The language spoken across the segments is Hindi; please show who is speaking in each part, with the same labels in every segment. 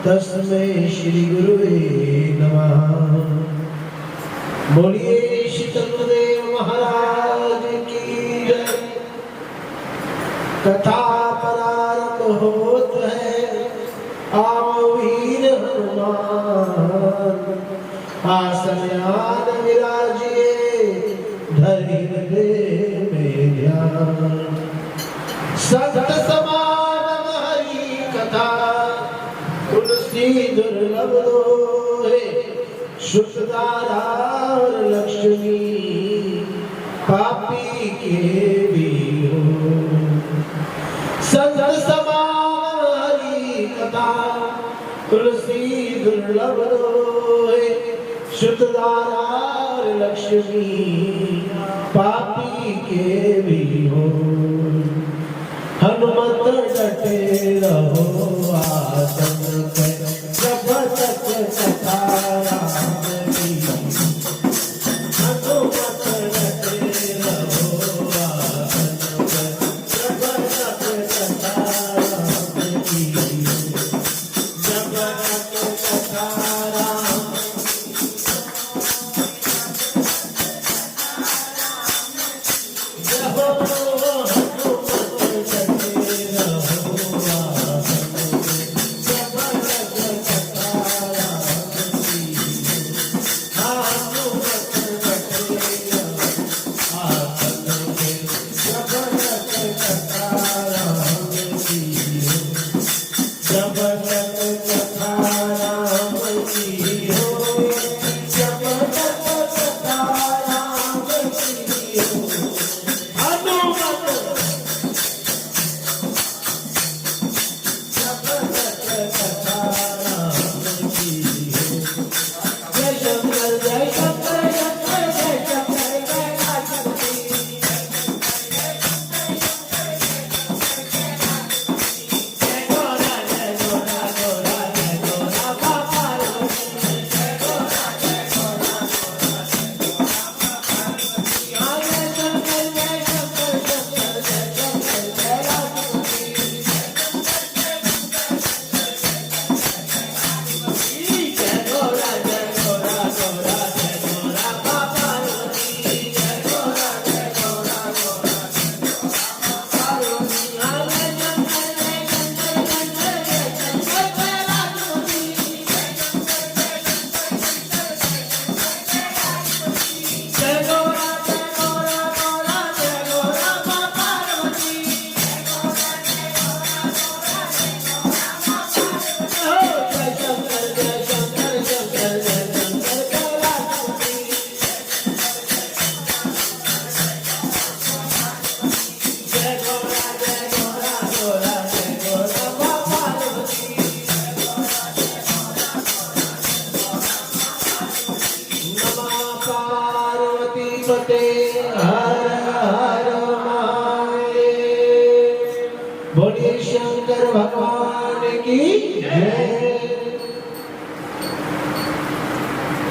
Speaker 1: तस्मै श्री गुरुवे नमः। बोलिए शीतलदेव महाराज की जय। कथा प्रारंभ होत है, आओ वीर हनुमान, आसनान विराजिए धरि में ध्यान। संत समान हरि कथा, तुलसी दुर्लभ दोहे, शुक्रदारा और लक्ष्मी पापी के भी हो। संत समान हरि कथा, तुलसी दुर्लभ दोहे, शुक्रदारा और लक्ष्मी पापी के भी हो। हनुमत डटे रहो आसन पे, जब तक कथा राम की। हनुमत डटे रहो आसन पे, जब तक कथा राम की। जब तक कथा राम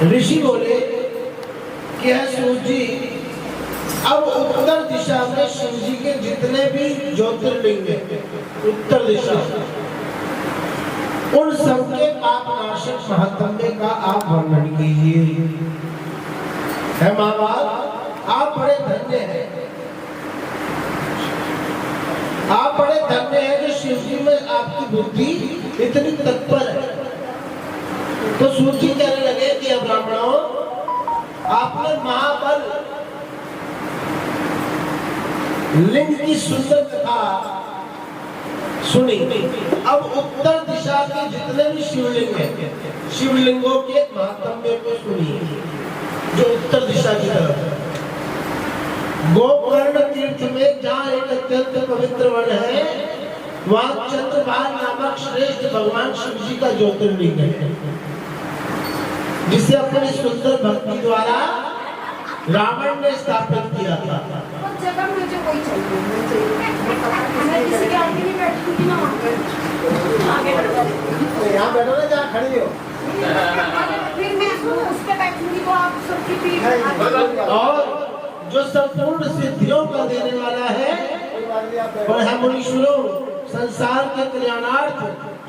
Speaker 1: ऋषि बोले कि सूर्य जी, अब उत्तर दिशा में शिव जी के जितने भी ज्योतिर्लिंग हैं, उत्तर दिशा, उन सबके पाप नाशक महात्म्य का आप वर्णन कीजिए। है माँ बाप, आप बड़े धन्य हैं, आप बड़े धन्य हैं जो शिव जी में आपकी बुद्धि इतनी तत्पर है। तो सूर्य जी कहने लगे कि ब्राह्मणों, आपने महाबल लिंग की सुंदर कथा सुनी। अब उत्तर दिशा के जितने भी शिवलिंग हैं, शिवलिंगों के महात्म्य को सुनिए जो उत्तर दिशा की तरफ है। गोकर्ण तीर्थ में जहाँ एक अत्यंत पवित्र वन है, वहाँ चंद्रभागा नामक श्रेष्ठ भगवान शिव जी का ज्योतिर्लिंग है, जिसे अपनी सुंदर भक्ति द्वारा रावण ने स्थापित किया था।
Speaker 2: जगह मुझे कोई चाहिए, मैं किसी के आगे नहीं बैठूंगी ना, आगे बैठ जाओ।
Speaker 1: यहाँ बैठो ना जहाँ खड़ी हो।
Speaker 2: फिर मैं उस पे बैठूंगी तो आप सबकी पीठ।
Speaker 1: और जो संपूर्ण सिद्धियों का देने वाला है, और हम मुनीश्वरों संसार के कल्याणार्थ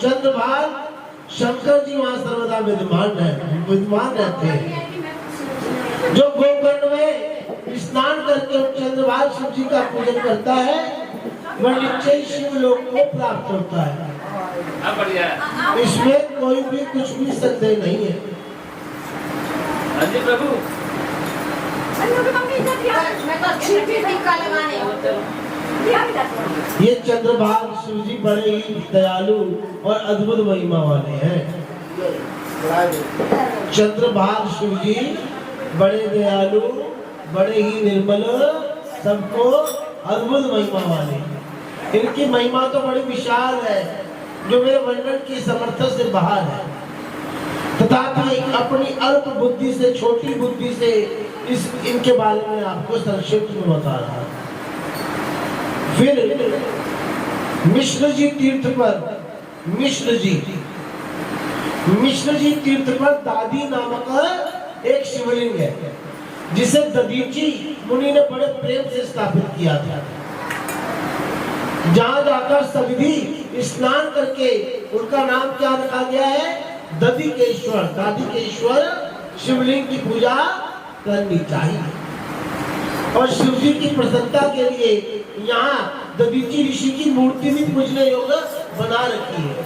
Speaker 1: चंद्रभागा शंकर जी वहाँ सर्वदा विद्यमान रहते हैं। जो गोकर्ण में स्नान करके चंद्रभाग शिव जी का पूजन करता है वह निश्चय शिव लोक को प्राप्त होता है। इसमें कोई भी कुछ भी संदेह नहीं है।
Speaker 3: प्रभु
Speaker 1: ये चंद्रभाग शिव जी बड़े ही दयालु और अद्भुत महिमा वाले हैं। चंद्रभाग शिव जी बड़े दयालु, बड़े ही निर्मल, सबको अद्भुत महिमा वाले हैं। इनकी महिमा तो बड़ी विशाल है जो मेरे वर्णन की समर्थ से बाहर है, तथापि अपनी अल्प बुद्धि से, छोटी बुद्धि से इनके बारे में आपको संक्षिप्त में बता रहा हूं। फिर मिश्र जी तीर्थ पर मिश्र जी तीर्थ पर दादी नामक एक शिवलिंग है जिसे दधीची मुनि ने बड़े प्रेम से स्थापित किया था। जहां जाकर सविधि स्नान करके उनका नाम क्या रखा गया है? दधिकेश्वर, दादिकेश्वर शिवलिंग की पूजा करनी चाहिए। और शिव जी की प्रसन्नता के लिए यहाँ दधीची ऋषि की मूर्ति भी पूजने योग्य बना रखी है।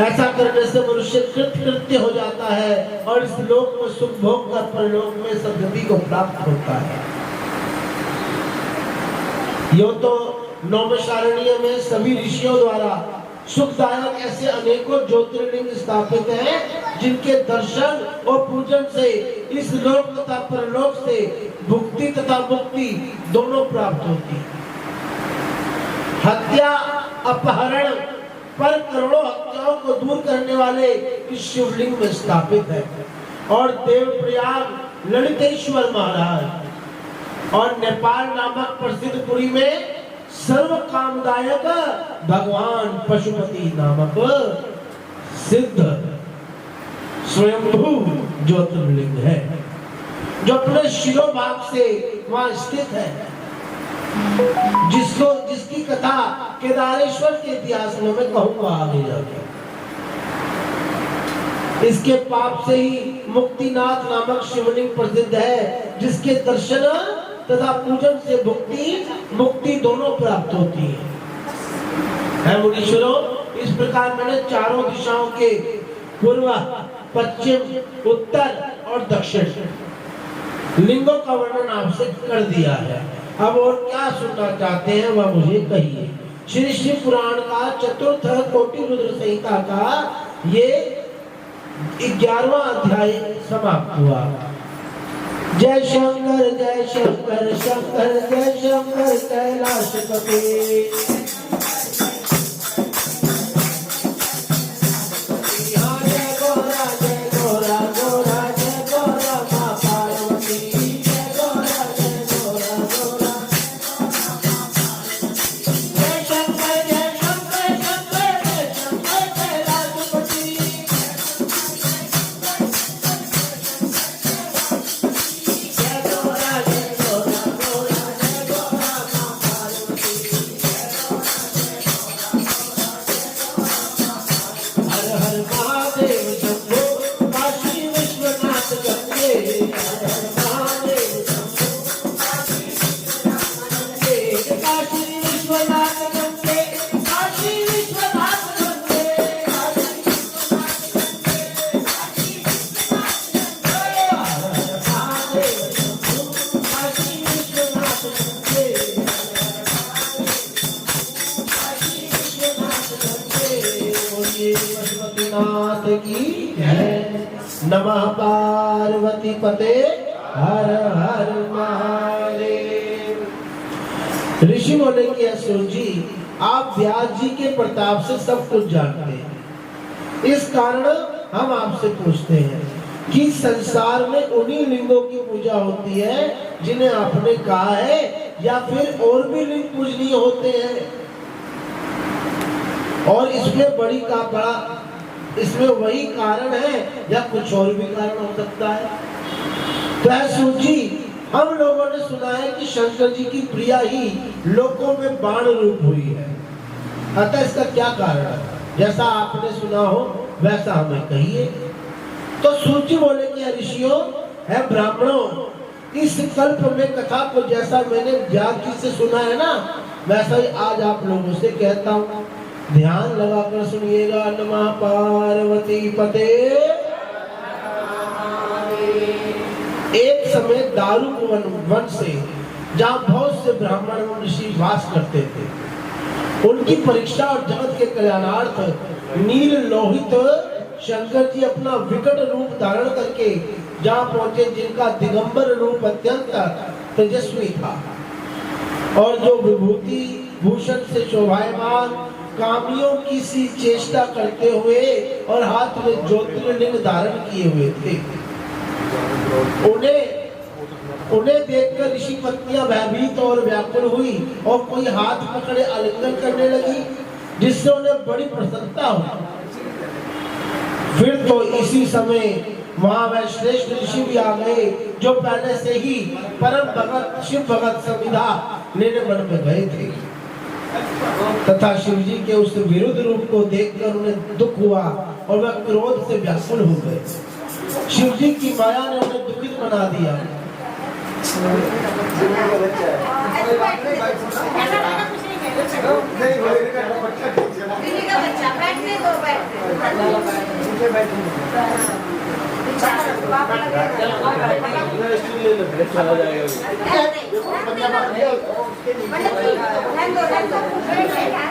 Speaker 1: ऐसा करने से मनुष्य कृत्य हो जाता है और इस लोक में सुख भोग कर परलोक में सद्गति को प्राप्त होता है। यो तो नौमशारण्य में सभी ऋषियों द्वारा सुखदायक ऐसे अनेकों ज्योतिर्लिंग स्थापित हैं जिनके दर्शन और पूजन से इस लोक तथा परलोक से भुक्ति तथा मुक्ति दोनों प्राप्त होती है। हत्या अपहरण पर करोड़ों हत्याओं को दूर करने वाले इस शिवलिंग में स्थापित है। और देवप्रयाग ललितेश्वर महाराज और नेपाल नामक प्रसिद्ध पुरी में सर्व कामदायक भगवान पशुपति नामक सिद्ध स्वयंभू ज्योतिर्लिंग है जो अपने शिरोभाग से वहां स्थित है, जिसकी कथा केदारेश्वर के इतिहास में मैं कहूंगा आगे जाके। इसके पाप से ही मुक्तिनाथ नामक शिवलिंग प्रसिद्ध है जिसके दर्शन तथा पूजन से मुक्ति दोनों प्राप्त होती है। मुनीश्वरों, इस प्रकार मैंने चारों दिशाओं के पूर्व, पश्चिम, उत्तर और दक्षिण लिंगों का वर्णन आपसे कर दिया है। अब और क्या सुनना चाहते हैं वह मुझे कहिए। श्री शिव पुराण का चतुर्थ कोटि रुद्र संहिता का ये 11वां अध्याय समाप्त हुआ। जय शंकर शंकर जय शंकर कैलाशपति। नमः पार्वती पते हर हर महादेव। ऋषि बोले कि असुर जी, आप व्यास जी के प्रताप से सब कुछ जानते हैं, इस कारण हम आपसे पूछते हैं कि संसार में उन्हीं लिंगों की पूजा होती है जिन्हें आपने कहा है, या फिर और भी लिंग पूजनीय होते हैं? और इसमें बड़ा इसमें वही कारण है या कुछ और भी कारण हो सकता है? तो असुर जी, हम लोगों ने सुना है कि शंकर जी की प्रिया ही लोकों में बाण रूप हुई है। अतः इसका क्या कारण है? जैसा आपने सुना हो वैसा हमें कहिए। तो सूत जी बोले कि ऋषियों है ब्राह्मणों, इस कल्प में कथा को जैसा मैंने व्यास जी से सुना है ना, वैसा ही आज आप लोगों से कहता हूँ। ध्यान लगाकर सुनिएगा। नमः पार्वती पते। एक समय दारुक वन से, जहाँ बहुत से ब्राह्मण ऋषि वास करते थे, उनकी परीक्षा और जगत के कल्याणार्थ नील लोहित शंकर जी अपना विकट रूप धारण करके जहाँ पहुंचे, जिनका दिगंबर रूप अत्यंत तेजस्वी था और जो विभूति भूषण से शोभायमान, कामियों की सी चेष्टा करते हुए और हाथ में ज्योतिर्लिंग धारण किए हुए थे। उन्हें देखकर ऋषि पत्नियां भयभीत और व्याकुल हुई और कोई हाथ पकड़े आलिंगन करने लगी, जिससे उन्हें बड़ी प्रसन्नता हुई। फिर तो इसी समय वहां वह श्रेष्ठ ऋषि भी आ गए, जो पहले से ही परम भगत शिव भगत संविदा लेने मन में गए थे, तथा शिव जी के उस विरुद्ध रूप को देखकर उन्हें दुख हुआ और वह क्रोध से व्याकुल हो गए। शिव जी की माया ने उन्हें दुखित बना दिया।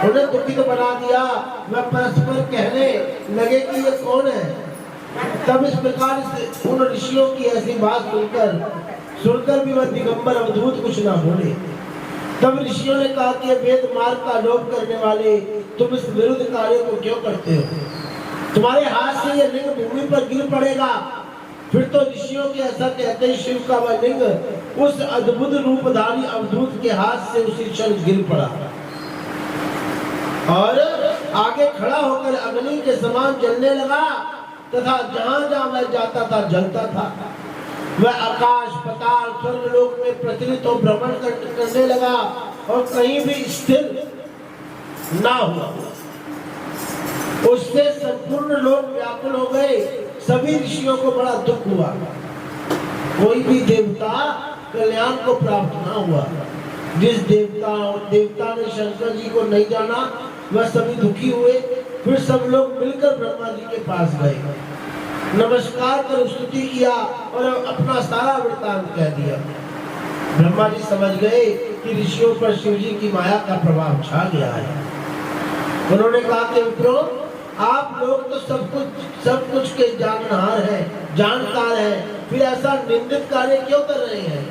Speaker 1: उन्हें दुखित बना दिया। वह परस्पर कहने लगे कि ये कौन है। तब इस प्रकार से उन ऋषियों की ऐसी बात सुनकर भी वह दिगंबर अवधूत कुछ ना बोले। तब ऋषियों ने कहा कि वेद मार्ग का लोप करने वाले, तुम इस विरुद्ध कार्य को क्यों करते हो? तुम्हारे हाथ से यह लिंग भूमि पर गिर पड़ेगा। फिर तो ऋषियों के ऐसा कहते ही शिव का वह लिंग उस अद्भुत रूपधारी अवधूत के हाथ से उसी क्षण गिर पड़ा और आगे खड़ा होकर अग्नि के समान जलने लगा, तथा जहां जहां वह जाता था जलता था। वह आकाश पाताल स्वर्गलोक में प्रचलित हो भ्रमण करने लगा और कहीं भी स्थिर ना हुआ। उससे संपूर्ण लोग व्याकुल हो गए। सभी ऋषियों को बड़ा दुख हुआ। कोई भी देवता कल्याण को प्राप्त ना हुआ। जिस देवता ने शंकर जी को नहीं जाना, वह सभी दुखी हुए। फिर सब लोग मिलकर ब्रह्मा जी के पास गए, नमस्कार कर स्तुति किया और अपना सारा वृत्तांत कह दिया। ब्रह्मा जी समझ गए कि ऋषियों पर शिव जी की माया का प्रभाव छा गया है। उन्होंने कहा कि मित्रों, आप लोग तो सब कुछ के जानहार हैं, जानकार हैं, फिर ऐसा निंदित कार्य क्यों कर रहे हैं?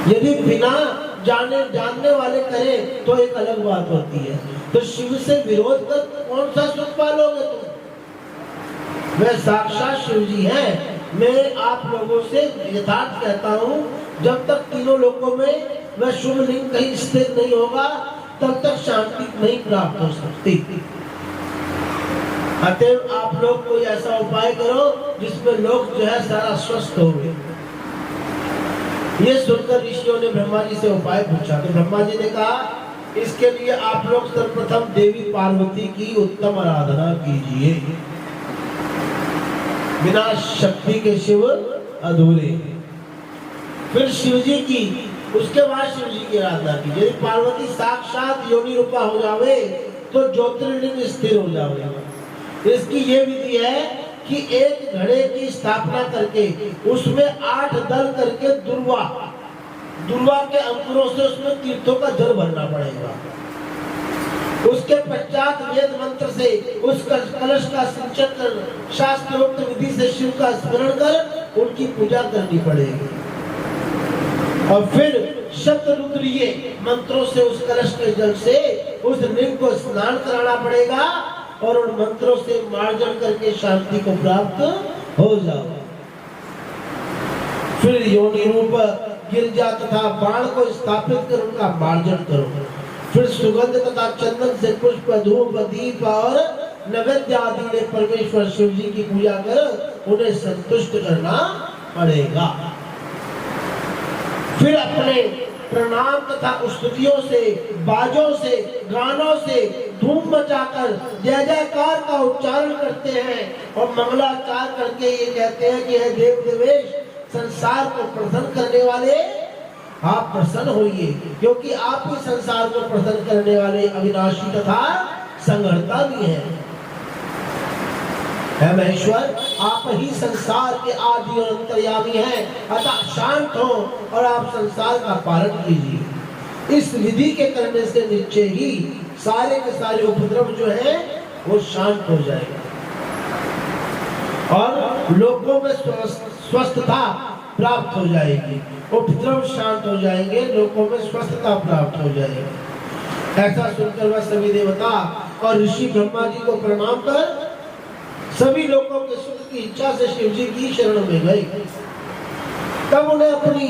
Speaker 1: यदि बिना जानने वाले करें तो एक अलग बात होती है, तो शिव से विरोध कर कौन सा सुख पालोगे तुम? वह साक्षात शिव जी हैं। मैं आप लोगों से यथार्थ कहता हूँ, जब तक तीनों लोकों में वह शुभ लिंग कहीं स्थिर नहीं होगा, तब तक शांति नहीं प्राप्त हो सकती। अतएव आप लोग कोई ऐसा उपाय करो जिसमें लोग जो है सारा स्वस्थ हो गए। ये सुनकर ऋषियों ने ब्रह्मा जी से उपाय पूछा। तो ब्रह्मा जी ने कहा, इसके लिए आप लोग सर्वप्रथम देवी पार्वती की उत्तम आराधना कीजिए। बिना शक्ति के शिव अधूरे। फिर शिव जी की, उसके बाद शिव जी की आराधना कीजिए। यदि पार्वती साक्षात योनि रूपा हो जावे तो ज्योतिर्लिंग स्थिर हो जावे। इसकी ये विधि है कि एक घड़े की स्थापना करके उसमें 8 दल करके दुर्वा के अंकुरों से उसमें तीर्थों का जल भरना पड़ेगा। उसके पश्चात वेद मंत्र से उस कलश का सिंचन कर शास्त्रोक्त विधि से शिव का स्मरण कर उनकी पूजा करनी पड़ेगी। और फिर शतरुद्रीय मंत्रों से उस कलश के जल से उस लिंग को स्नान कराना पड़ेगा और उन मंत्रों से मार्जन करके शांति को प्राप्त हो जाओ। फिर योनि रूप गिरजा तथा बाण को स्थापित कर उनका मार्जन करो। फिर सुगंध तथा चंदन से पुष्प धूप दीप और नैवेद्य आदि ने परमेश्वर शिव जी की पूजा कर उन्हें संतुष्ट करना पड़ेगा। फिर अपने प्रणाम तथा स्तुतियों से, बाजों से, गानों से, धूम मचाकर जय जयकार का उच्चारण करते हैं और मंगलाचार करके ये कहते हैं कि हे देव देवेश, संसार को प्रसन्न करने वाले आप प्रसन्न होइए, क्योंकि आप ही संसार को प्रसन्न करने वाले अविनाशी तथा संहर्ता भी हैं। हे महेश्वर, आप ही संसार के आदि और अंतर्यामी हैं, अतः शांत हो और आप संसार का पालन कीजिए। इस विधि के करने से निश्चय ही सारे के सारे उपद्रव जो है वो शांत हो जाएगा और लोगों में स्वस्थता प्राप्त हो जाएगी। उपद्रव शांत हो जाएंगे, लोगों में स्वस्थता प्राप्त हो जाएगी। ऐसा सुनकर वह सभी देवता और ऋषि ब्रह्मा जी को प्रणाम कर सभी लोगों के सुख की इच्छा से शिव जी की शरण में गए। तब उन्हें अपनी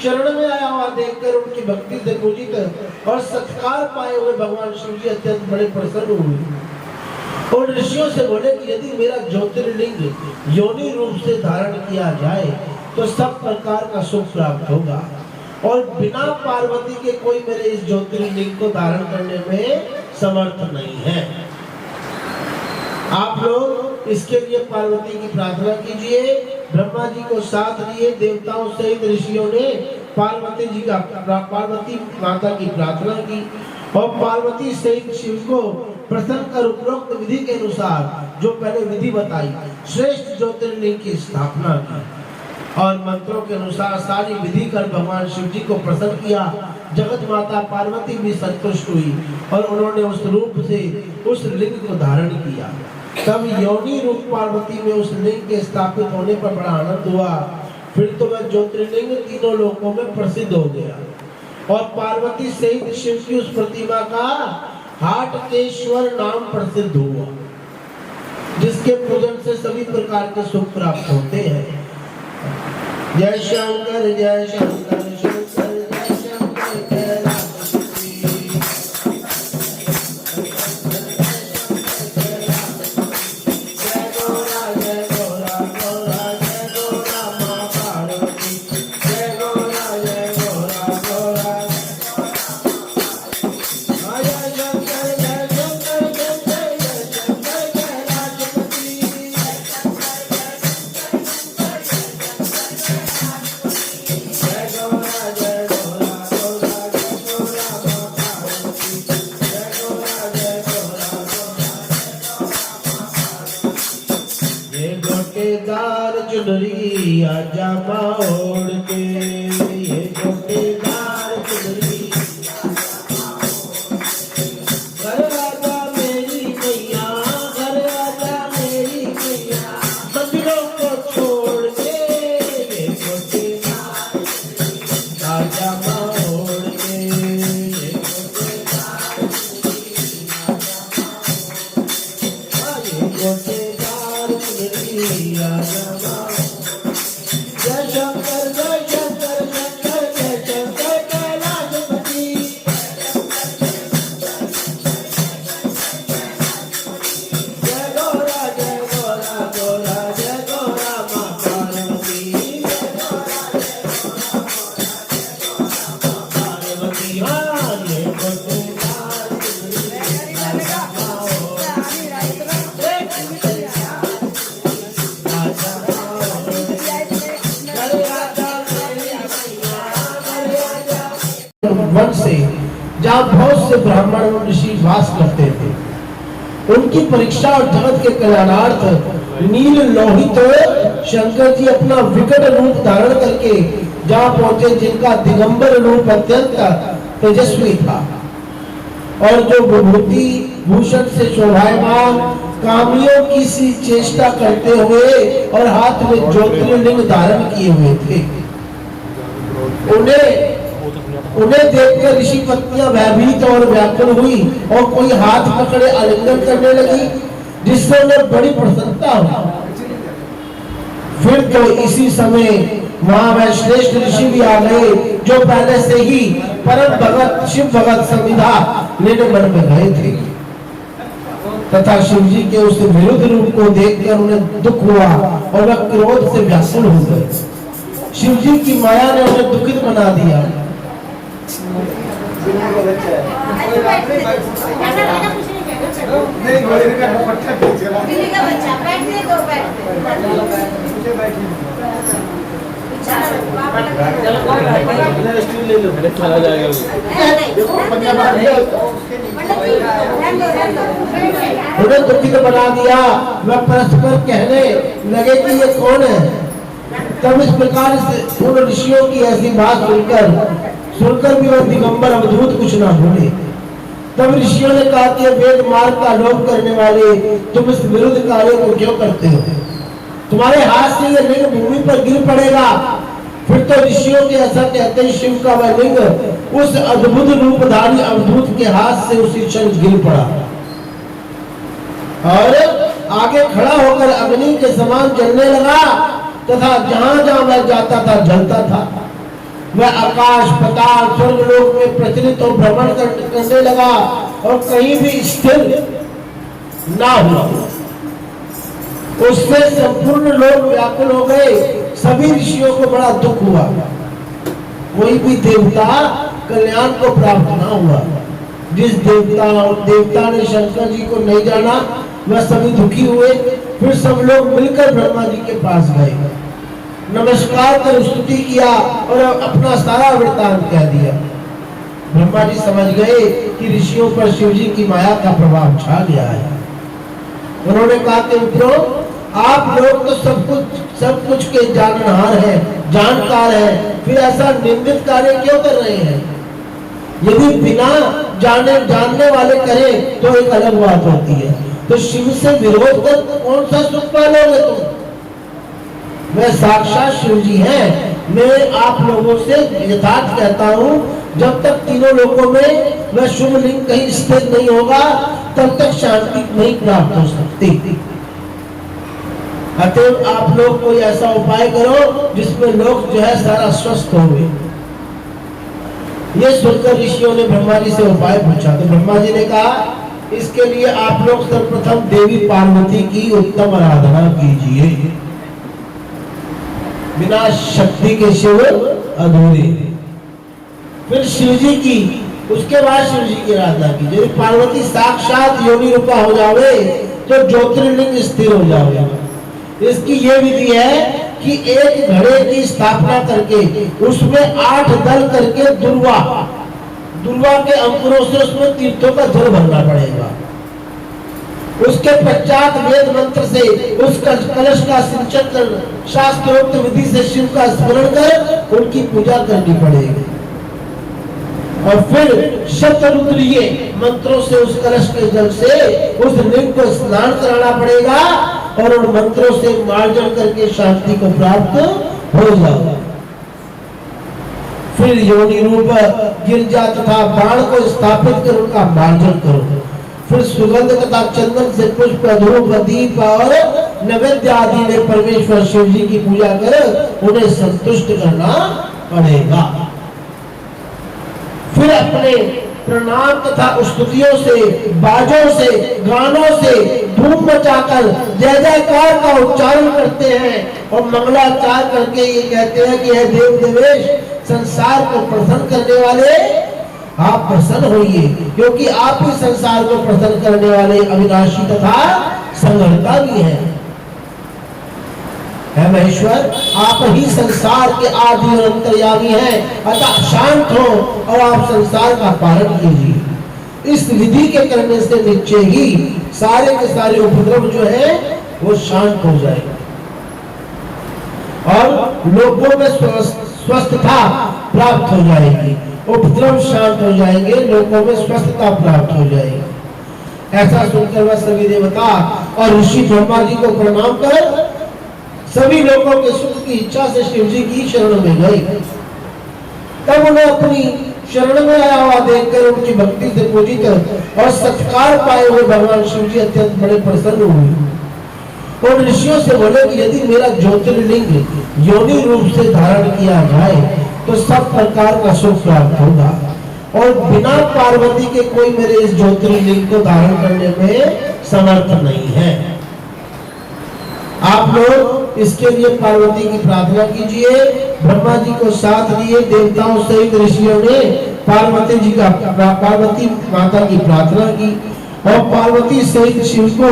Speaker 1: शरण में आया हुआ देखकर उनकी भक्ति से पूजित और सत्कार पाए हुए भगवान शिव जी अत्यंत बड़े प्रसन्न हुए और ऋषियों से बोले कि यदि मेरा ज्योतिर्लिंग योनि रूप से धारण किया जाए तो सब प्रकार का सुख प्राप्त होगा और बिना पार्वती के कोई मेरे इस ज्योतिर्लिंग को धारण करने में समर्थ नहीं है। आप लोग इसके लिए पार्वती की प्रार्थना कीजिए। ब्रह्मा जी को साथ लिए देवताओं सहित ऋषियों ने पार्वती माता की प्रार्थना की और पार्वती सहित शिव को प्रसन्न कर उपरोक्त विधि के अनुसार जो पहले विधि बताई श्रेष्ठ ज्योतिर्लिंग की स्थापना की और मंत्रों के अनुसार सारी विधि कर भगवान शिव जी को प्रसन्न किया। जगत माता पार्वती भी संतुष्ट हुई और उन्होंने उस रूप से उस लिंग को धारण किया। तब योनि रूप पार्वती में उस लिंग के स्थापित होने पर बड़ा आनंद हुआ। फिर तो वह ज्योतिर्लिंग तीनों लोकों में प्रसिद्ध हो गया और पार्वती सहित शिव की उस प्रतिमा का हाटकेश्वर नाम प्रसिद्ध हुआ, जिसके पूजन से सभी प्रकार के सुख प्राप्त होते हैं। जय शंकर जय शंकर शंकर जय शंकर कैलाश जय गौरा जय गौरा गौरा जय गौरा माँ पार्वती जय गौरा गौरा जय शंकर जय शंकर जय शंकर कैलाशपति चुनरी आजा ओढ़ के, ये गोटेदार चुनरी घर आजा मेरी मैया, घर आजा मेरी मैया, मंदिरों को छोड़ के, ये गोटेदार आजा ओढ़ के, ये गोटेदार चुनरी आजा जय शंकर शंकर जय शंकर कैलाशपति जय गौरा गौरा जय गौरा माँ पार्वती पार्वती हाँ ये वन से जहाँ बहुत से ब्राह्मण और ऋषि वास करते थे, उनकी परीक्षा और जगत के कल्याणार्थ नील लोहित शंकर जी अपना विकट रूप धारण करके जहाँ पहुंचे, जिनका दिगंबर रूप अत्यंत तेजस्वी था और जो विभूति भूषण से शोभायमान कामियों की सी चेष्टा करते हुए और हाथ में ज्योतिर्लिंग धारण किए हुए थे। उन्हें देखकर ऋषि पत्नियां भयभीत और व्याकुल हुई और कोई हाथ पकड़े आलिंगन करने लगी, जिससे उन्हें बड़ी प्रसन्नता हुई। फिर तो इसी समय वहां वह श्रेष्ठ ऋषि भी आ गए जो पहले से ही परम भगत शिव भगत संविधा लेने मन में गए थे तथा शिव जी के उस विरुद्ध रूप को देखकर उन्हें दुख हुआ और वह क्रोध से व्याकुल हो गए। शिव जी की माया ने उन्हें दुखित बना दिया।
Speaker 3: नहीं घोड़े का दुपट्टा खींच रहा है।
Speaker 2: बिल्ली का बच्चा बैठने दो
Speaker 1: स्टूल ले लो, चला जाएगा वो। उन्हें दुखी तो बना दिया, वह परस्पर कहने लगे कि ये कौन है। तब इस प्रकार से उन ऋषियों की ऐसी बात सुनकर भी वह दिगंबर अवधूत कुछ ना बोले। तब ऋषियों ने कहा कि वेद मार्ग का लोप करने वाले, तुम इस विरुद्ध कार्य को क्यों करते हो? तुम्हारे हाथ से यह लिंग भूमि पर गिर पड़ेगा। फिर तो ऋषियों के ऐसा कहते हैं शिव का वह लिंग उस अद्भुत रूपधारी अवधूत के हाथ से उसी क्षण गिर पड़ा और आगे खड़ा होकर अग्नि के समान जलने लगा तथा जहां जहां वह जाता था जलता था। वह आकाश पाताल स्वर्गलोक में प्रचलित और भ्रमण करने लगा और कहीं भी स्थिर ना हुआ। उससे संपूर्ण लोग व्याकुल हो गए। सभी ऋषियों को बड़ा दुख हुआ। कोई भी देवता कल्याण को प्राप्त ना हुआ। जिस देवता ने शंकर जी को नहीं जाना वह सभी दुखी हुए। फिर सब लोग मिलकर ब्रह्मा जी के पास गए, नमस्कार कर स्तुति किया और अपना सारा वृत्तांत कह दिया। ब्रह्मा जी समझ गए कि ऋषियों पर शिव जी की माया का प्रभाव छा गया है। उन्होंने कहा कि मित्रों, आप लोग तो सब कुछ के जाननहार हैं, जानकार हैं, फिर ऐसा निंदित कार्य क्यों कर रहे हैं? यदि बिना जानने वाले करें तो एक अलग बात होती है, तो शिव से विरोध कर कौन सा सुख पालोगे तुम? मैं साक्षात शिव जी हैं। मैं आप लोगों से यथार्थ कहता हूँ, जब तक तीनों लोगों में वह शुभ लिंग कहीं स्थित नहीं होगा तब तक शांति नहीं प्राप्त हो सकती। अतः आप लोग कोई ऐसा उपाय करो जिसमें लोग जो है सारा स्वस्थ होंगे। ये सुनकर ऋषियों ने ब्रह्मा जी से उपाय पूछा तो ब्रह्मा जी ने कहा, इसके लिए आप लोग सर्वप्रथम देवी पार्वती की उत्तम आराधना कीजिए। बिना शक्ति के शिव अधूरे। फिर शिव जी की, उसके बाद शिव जी की आराधना कीजिए। यदि पार्वती साक्षात योनि रूपा हो जावे तो ज्योतिर्लिंग स्थिर हो जाएगा। इसकी ये विधि है कि एक घड़े की स्थापना करके उसमें 8 दल करके दुर्वा के अंकुरों से उसमें तीर्थों का जल भरना पड़ेगा। उसके पश्चात वेद मंत्र से उस कलश का सिंचन कर शास्त्रोक्त विधि से शिव का स्मरण कर उनकी पूजा करनी पड़ेगी और फिर शतरुद्रीय मंत्रों से उस कलश के जल से उस लिंग को स्नान कराना पड़ेगा और उन मंत्रों से मार्जन करके शांति को प्राप्त हो जाएगा। फिर योनि रूप गिरजा तथा बाण को स्थापित कर उनका मार्जन करो। फिर सुगंध तथा चंदन से पुष्प धूप दीप और नैवेद्य आदि में परमेश्वर शिव जी की पूजा कर उन्हें संतुष्ट करना पड़ेगा। फिर अपने प्रणाम तथा स्तुतियों से, बाजों से, गानों से धूम मचाकर जय जयकार का उच्चारण करते हैं और मंगलाचार करके ये कहते हैं कि हे देव देवेश, संसार को प्रसन्न करने वाले आप प्रसन्न होइए, क्योंकि आप ही संसार को प्रसन्न करने वाले अविनाशी तथा संहर्ता भी हैं। है महेश्वर, आप ही संसार के आदि और अंतर्यामी हैं, अतः शांत हो और आप संसार का पालन कीजिए। इस विधि के करने से निश्चय ही सारे के सारे उपद्रव जो है वो शांत हो जाएगा और लोगों में स्वस्थता प्राप्त हो जाएगी। उपद्रव शांत हो जाएंगे, लोगों में स्वस्थता प्राप्त हो जाएगी। ऐसा सुनकर वह सभी देवता और ऋषि ब्रह्मा जी को प्रणाम कर सभी लोगों के सुख की इच्छा से शिव जी की शरण में गए। तब उन्हें अपनी शरण में आया हुआ देखकर उनकी भक्ति से पूजित और सत्कार पाए हुए भगवान शिव जी अत्यंत बड़े प्रसन्न हुए और ऋषियों से बोले कि यदि मेरा ज्योतिर्लिंग योनि रूप से धारण किया जाए तो सब प्रकार का सुख प्राप्त होगा और बिना पार्वती के कोई मेरे इस ज्योतिर्लिंग को धारण करने में समर्थ नहीं है। आप लोग इसके लिए पार्वती की प्रार्थना कीजिए। ब्रह्मा जी को साथ लिए देवताओं सहित ऋषियों ने पार्वती माता की प्रार्थना की और पार्वती सहित शिव को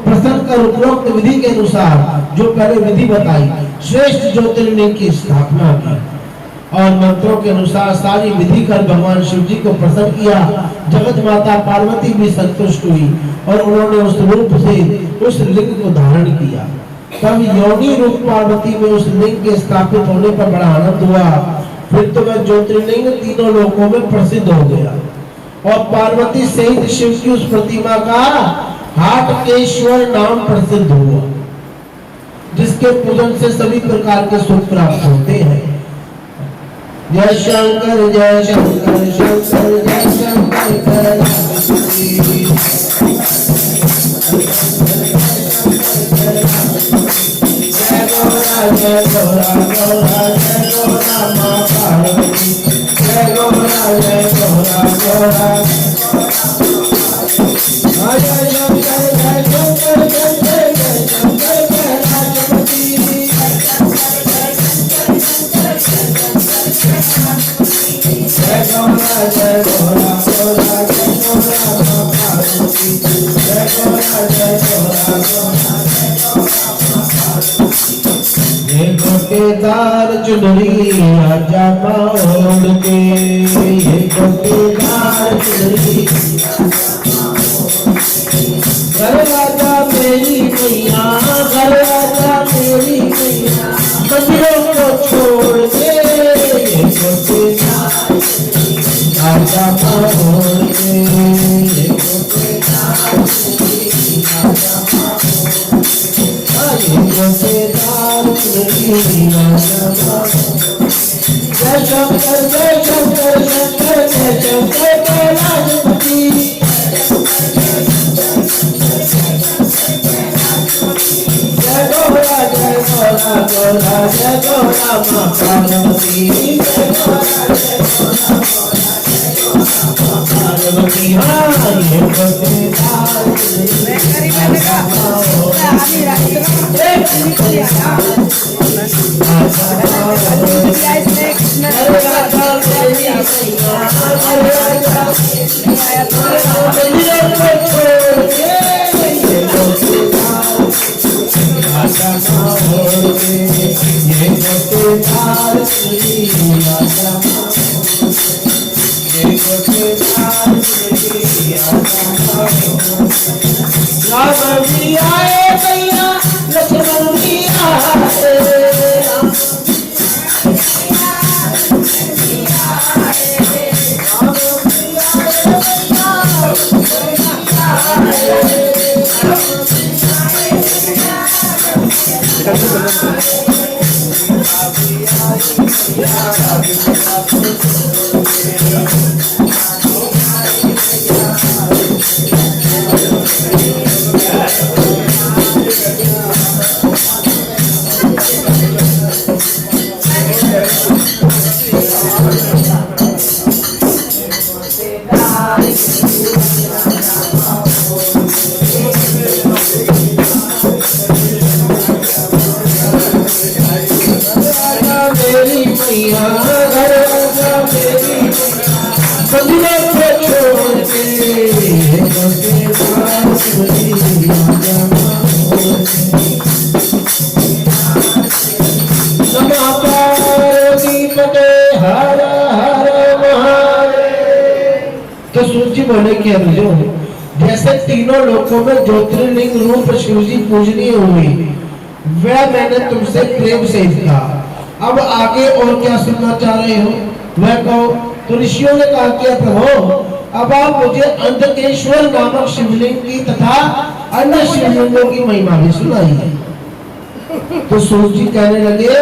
Speaker 1: प्रसन्न कर उपरोक्त विधि के अनुसार जो पहले विधि बताई श्रेष्ठ ज्योतिर्लिंग की स्थापना की और मंत्रों के अनुसार सारी विधि कर भगवान शिव जी को प्रसन्न किया। जगत माता पार्वती भी संतुष्ट हुई और उन्होंने उस रूप से उस लिंग को धारण किया। तब योनि रूप पार्वती में उस लिंग के स्थापित होने पर बड़ा आनंद हुआ। फिर तो वह ज्योतिर्लिंग तीनों लोकों में प्रसिद्ध हो गया और पार्वती सहित शिव की उस प्रतिमा का हाटकेश्वर नाम प्रसिद्ध हुआ, जिसके पूजन से सभी प्रकार के सुख प्राप्त होते हैं। जय शंकर जय शंकर शंकर जय शंकर जय गौरा जय गौरा गौरा जय गौरा माँ पार्वती जय गौरा जय गौरा गौरा जय शंकर जय शंकर जय जय जय शंकर जय राजपति जय गौरा जय गौरा गौरा जय गौरा माँ पार्वती जय गौरा जय गौरा गौरा ये गोटेदार चुनरी राजा पाओड़ के ये गोटेदार चुनरी घर राजा मेरी मैया घर राजा मेरी मैया मंदिरों को छोड़ के ये गोटेदार राजा पाओड़ के ये गोटेदार राजा पाओड़ जय शंकर जय शंकर शंकर जय शंकर जय राजपति जय गौरा गौरा जय गौरा माँ पार्वती जय गौरा जय गौरा पार्वती हाँ ये राम जी आए भैया लक्ष्मण जी आए तो सूची बोले कि अर्जुन जैसे तीनों लोकों में ज्योतिर्लिंग रूप शिव जी पूजनीय हुई वह मैंने तुमसे प्रेम से कहा। अब आगे और क्या सुनना चाह रहे हो वह कहो। तो ऋषियों ने कहा कि प्रभु अब आप मुझे अंधकेश्वर नामक शिवलिंग की तथा अन्य शिवलिंगों की महिमा भी सुनाइए। तो सूर्य जी कहने लगे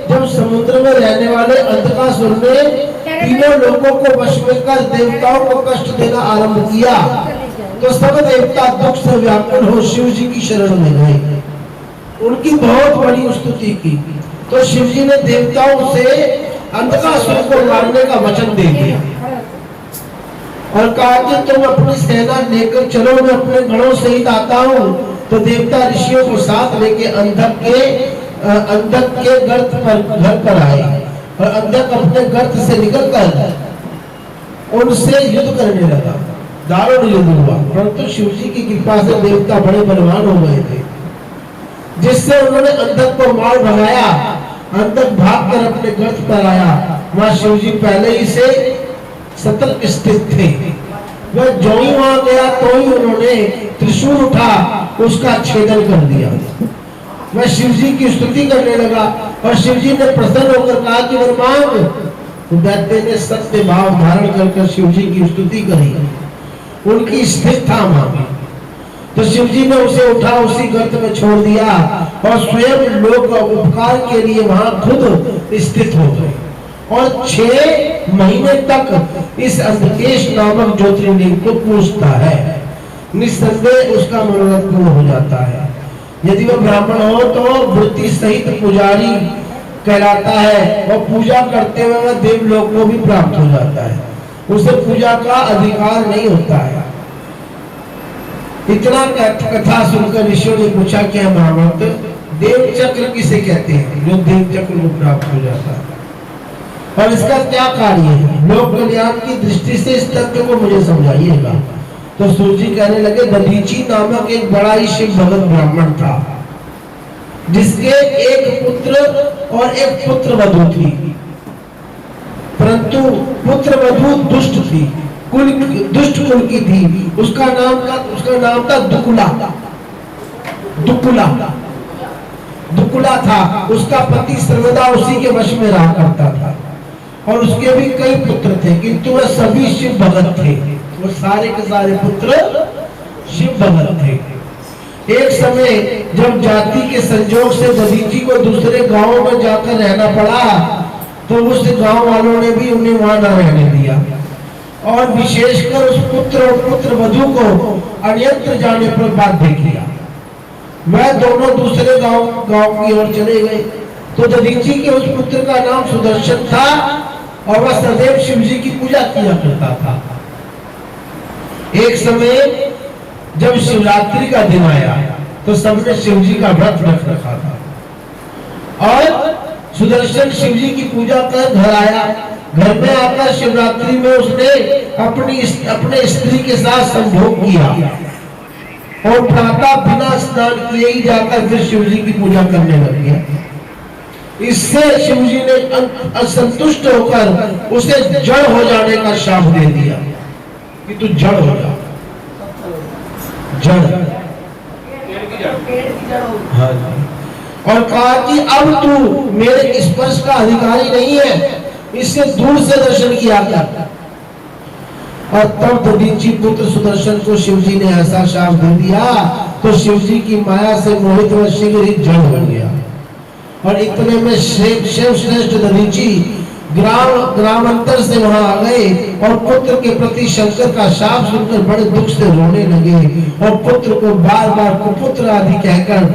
Speaker 1: जब समुद्र में रहने वाले अंधकासुर ने तीनों लोगों को वश में कर देवताओं को कष्ट देना आरंभ किया तो सब देवता दुख से व्याकुल हो शिव जी की शरण में गए, उनकी बहुत बड़ी स्तुति की। तो शिव जी ने देवताओं से अंधकासुर को मारने का वचन दे दिया और कहा कि तुम अपनी सेना लेकर चलो, मैं अपने गणों सहित आता हूँ। तो देवता ऋषियों को साथ लेके अंधक के गर्त पर घर पर आए और अंधक अपने गर्त से निकलकर उनसे युद्ध करने लगा। दारुण युद्ध हुआ, परंतु शिव जी की कृपा से देवता बड़े बलवान हो गए थे, जिससे उन्होंने अंधक को मार भगाया। अंधक भाग कर अपने गर्त पर आया। वहां शिव जी पहले ही से सतर्क स्थित थे। वह जो ही वहां गया तो ही उन्होंने त्रिशूल उठा, उसका छेदन कर दिया। वह शिव जी की स्तुति करने लगा और शिव जी ने प्रसन्न होकर कहा कि वर मांग। तो दैत्य ने सत्य भाव धारण कर शिव जी की स्तुति करी, उनकी स्थिरता मांगी। तो शिव जी ने उसे उठा, उसी गर्त में छोड़ दिया और स्वयं लोक उपकार के लिए वहां खुद स्थित हो गए और 6 महीने तक इस अंधकेश नामक ज्योतिर्लिंग को पूजता है। निस्संदेह उसका मनोरथ पूर्ण हो जाता है। यदि वह ब्राह्मण हो तो वृत्ति सहित पुजारी कहलाता है और पूजा करते हुए वह देवलोक को भी प्राप्त हो जाता है। उसे पूजा का अधिकार नहीं होता है। इतना कथा सुनकर ऋषियों ने पूछा कि महामंत देव चक्र किसे कहते हैं, जो देव चक्र को प्राप्त हो जाता है और इसका क्या कार्य है? लोक कल्याण की दृष्टि से इस तथ्य को मुझे समझाइएगा। तो सूर्य जी कहने लगे, दधीची नामक एक बड़ा ही शिव भगत ब्राह्मण था, जिसके एक पुत्र और एक पुत्र वधू थी, परंतु पुत्र वधू दुष्ट थी, दुष्ट कुल की थी। उसका नाम था दुकुला था। उसका पति सर्वदा उसी के वश में रहा करता था और उसके भी कई पुत्र थे, किंतु वह सभी शिव भगत थे। वो सारे के सारे पुत्र शिव भगत थे। एक समय जब जाति के संजोग से दधीची को दूसरे गांवों में जाकर रहना पड़ा, तो उस गांव वालों ने भी उन्हें वहां न रहने दिया और विशेषकर उस पुत्र और पुत्र वधू को अन्यत्र जाने पर बाध्य किया। वह दोनों दूसरे गांव की ओर चले गए। तो दधीची के उस पुत्र का नाम सुदर्शन था और वह सदैव शिव जी की पूजा किया करता था। एक समय जब शिवरात्रि का दिन आया तो सबने शिव जी का व्रत रख रखा था और सुदर्शन शिव जी की पूजा कर घर आया। घर में आकर शिवरात्रि में उसने अपने स्त्री के साथ संभोग किया और प्रातः बिना स्नान किए ही जाकर फिर शिव जी की पूजा करने लग गया। इससे शिव जी ने असंतुष्ट होकर उसे जड़ हो जाने का शाप दे दिया कि तू जड़ हो जा, जड़। हाँ, और कहा कि अब तू मेरे स्पर्श का अधिकारी नहीं है, इससे दूर से दर्शन किया कर। और तब दधीची पुत्र सुदर्शन को शिव जी ने ऐसा शाप दे दिया तो शिव जी की माया से मोहित व शीघ्र ही जड़ हो गया। और इतने में शिव श्रेष्ठ दधीची ग्रामांतर से वहां आ गए और पुत्र के प्रति शंकर का शाप सुनकर बड़े दुख से रोने लगे और पुत्र को बार बार कुपुत्र आदि कहकर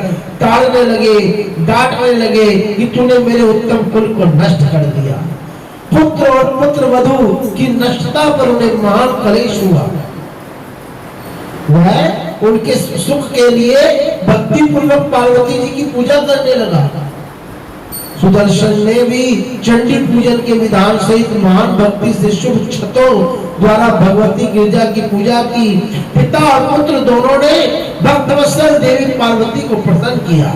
Speaker 1: ताड़ने लगे, डांटने लगे कि तूने मेरे उत्तम कुल को नष्ट कर दिया। पुत्र और पुत्र वधू की नष्टता पर उन्हें महान कलेश हुआ। वह उनके सुख के लिए भक्ति पूर्वक पार्वती जी की पूजा करने लगा। सुदर्शन ने भी चंडी पूजन के विधान सहित महान भक्ति से शुभ क्षतों द्वारा भगवती गिरजा की पूजा की। पिता और पुत्र दोनों ने भक्तवत्सल देवी पार्वती को प्रसन्न किया।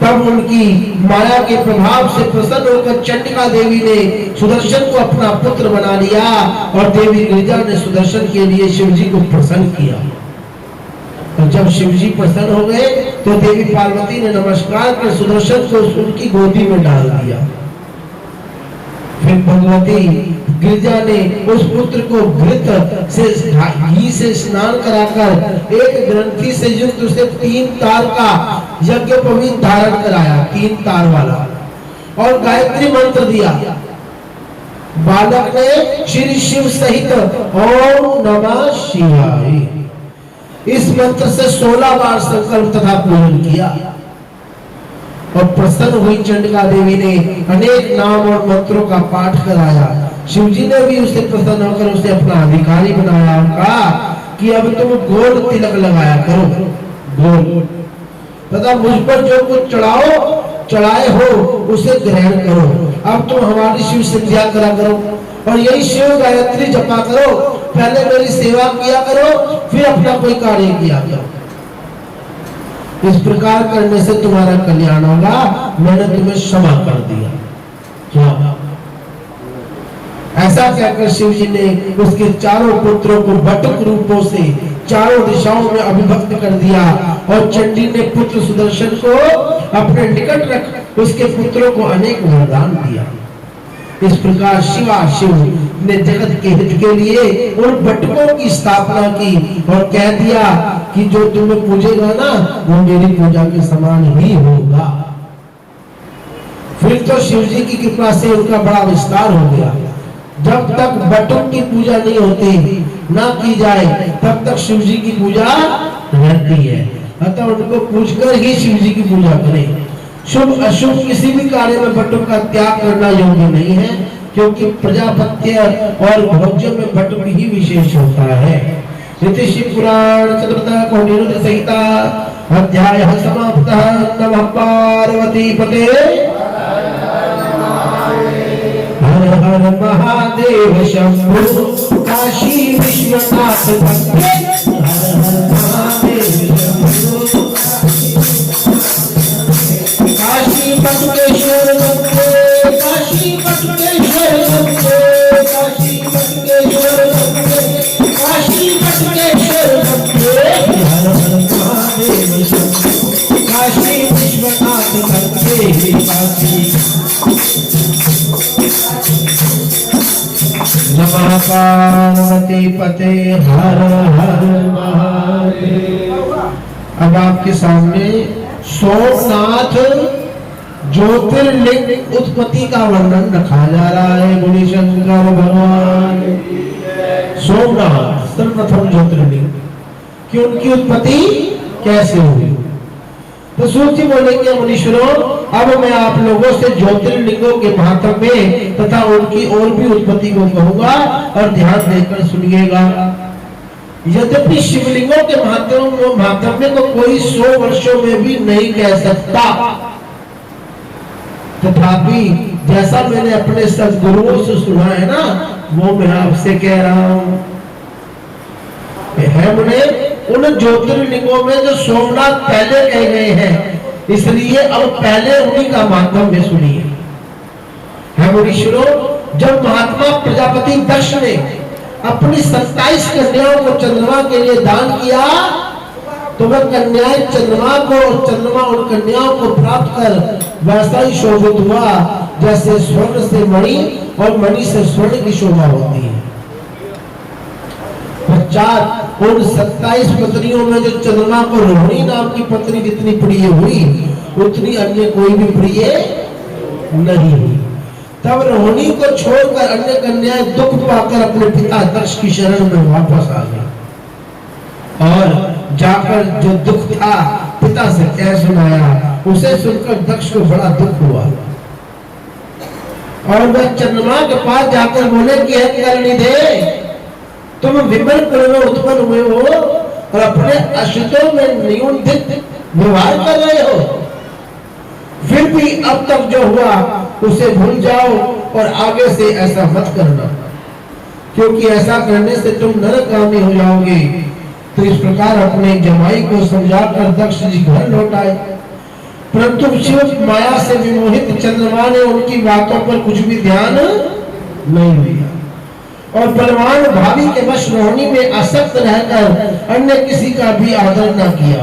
Speaker 1: तब उनकी माया के प्रभाव से प्रसन्न होकर चंडिका देवी ने सुदर्शन को अपना पुत्र बना लिया और देवी गिरिजा ने सुदर्शन के लिए शिव जी को प्रसन्न किया। और जब शिव जी प्रसन्न हो गए तो देवी पार्वती ने नमस्कार कर सुदर्शन को उनकी गोदी में डाल दिया। फिर भगवती गिरिजा ने उस पुत्र को घृत से घी से स्नान कराकर एक ग्रंथि से युक्त उसे 3 तार का यज्ञोपवीत धारण कराया, 3 तार वाला, और गायत्री मंत्र दिया। बालक ने श्री शिव सहित ओम नमः शिवाय इस मंत्र से 16 बार संकल्प तथा पूजन किया और प्रसन्न हुई चंडिका देवी ने अनेक नाम और मंत्रों का पाठ कराया। शिव जी ने भी उसे प्रसन्न होकर उसे अपना अधिकारी बनाया और कहा कि अब तुम गोल तिलक लगाया करो, गोल, तथा मुझ पर जो कुछ चढ़ाए हो उसे ग्रहण करो। अब तुम हमारी शिव संध्या करा करो और यही शिव गायत्री जपा करो। पहले मेरी सेवा किया करो, फिर अपना कोई कार्य किया करो। इस प्रकार करने से तुम्हारा कल्याण होगा, मैंने तुम्हें क्षमा कर दिया। क्या ऐसा कहकर शिव जी ने उसके चारों पुत्रों को बटुक रूपों से चारों दिशाओं में अभिभक्त कर दिया और चंडी ने पुत्र सुदर्शन को अपने निकट रख उसके पुत्रों को अनेक वरदान दिया। इस प्रकार शिव ने जगत के हित के लिए उन बटुकों की स्थापना की और कह दिया कि जो तुम्हें पूजेगा ना वो मेरी पूजा के समान ही होगा। फिर तो शिव जी की कृपा से उनका बड़ा विस्तार हो गया। जब तक बटुक की पूजा नहीं होती, ना की जाए, तब तक शिव जी की पूजा रहती है। अतः उनको पूजकर ही शिव जी की पूजा करें। शुभ अशुभ किसी भी कार्य में बटुक का त्याग करना योग्य नहीं है, क्योंकि प्रजापत्य और भोज्य में बटुक ही विशेष होता है। इति शिव पुराण चतुर्थ कोटिरुद्र संहिता अध्याय समाप्तः। नमः पार्वती पते। हर हर महादेव शंभु काशी विश्वनाथ भक्ते। हर हर महादेव शंभु काशी बटुकेश्वर भक्ते। काशी बटुकेश्वर भक्ते। काशी बटुकेश्वर भक्ते। काशी बटुकेश्वर भक्ते। हर हर महादेव शंभु काशी विश्वनाथ भक्ते। काशी नमः पार्वती पते। हर हर महादेव। अब आपके सामने सोमनाथ ज्योतिर्लिंग उत्पत्ति का वर्णन रखा जा रहा है। गुणी शंकर भगवान सोमनाथ सर्वप्रथम ज्योतिर्लिंग कि उनकी उत्पत्ति कैसे हुई। तो सूर्य बोलेंगे मुनीश्वरों, अब मैं आप लोगों से ज्योतिर्लिंगों के महात्म्य तथा उनकी और भी उत्पत्ति को कहूंगा और ध्यान देकर सुनिएगा। यद्यपि शिवलिंगों के महात्म्य को कोई 100 वर्षों में भी नहीं कह सकता, तथापि जैसा मैंने अपने सद्गुरुओं से सुना है ना, वो मैं आपसे कह रहा हूं। है मुने उन ज्योतिर्लिंगों में जो सोमनाथ पहले कहे गए हैं, इसलिए अब पहले उन्हीं का महात्म्य सुनिए। है मुनीश्वरों, जब महात्मा प्रजापति दक्ष ने अपनी 27 कन्याओं को चंद्रमा के लिए दान किया, तो वह कन्याएं चंद्रमा को और चंद्रमा उन कन्याओं को प्राप्त कर वैसा ही शोभित हुआ जैसे स्वर्ण से मणि और मणि से स्वर्ण की शोभा होती है। पश्चात उन 27 पत्नियों में जो चंद्रमा को रोहिणी नाम की पत्नी जितनी प्रिय हुई, उतनी अन्य कोई भी प्रिय नहीं हुई। तब रोहिणी को छोड़कर अन्य कन्याएं दुख पाकर अपने पिता दक्ष की शरण में वापस आ गई और जाकर जो दुख था पिता से कह सुनाया। उसे सुनकर दक्ष को बड़ा दुख हुआ और वह चंद्रमा के पास जाकर बोले कि हे करणी दे, तुम विमल कुल में उत्पन्न हुए हो और अपने अशुद्धों में नियुंधित व्यवहार कर रहे हो, फिर भी अब तक जो हुआ उसे भूल जाओ और आगे से ऐसा मत करना, क्योंकि ऐसा करने से तुम नरकगामी हो जाओगे। तो इस प्रकार अपने जमाई को समझाकर दक्ष जी घर लौट आए, परंतु शिव माया से विमोहित चंद्रमा ने उनकी बातों पर कुछ भी ध्यान नहीं दिया और बलवान भाभी के वश रोहिणी में आसक्त रहकर अन्य किसी का भी आदर न किया।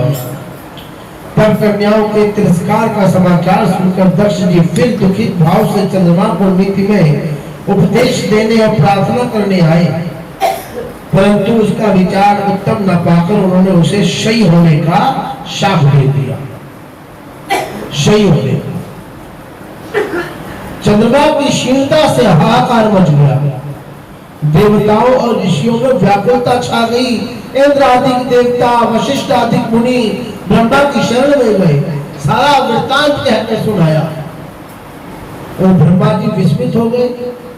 Speaker 1: तब कन्याओं के तिरस्कार का समाचार सुनकर दक्ष जी फिर दुखित भाव से चंद्रमा को नीति में उपदेश देने और प्रार्थना करने आए, परंतु उसका विचार उत्तम न पाकर उन्होंने उसे शयी होने का शाप दे दिया। शयी होने का चंद्रमा की शीलता से हाहाकार मच गया। देवताओं और ऋषियों में व्याकुलता छा गई। इंद्र आदि देवता, वशिष्ठ आदि मुनि ब्रह्मा की शरण में गए, सारा वृत्तांत कहकर सुनाया और ब्रह्मा जी विस्मित हो गए।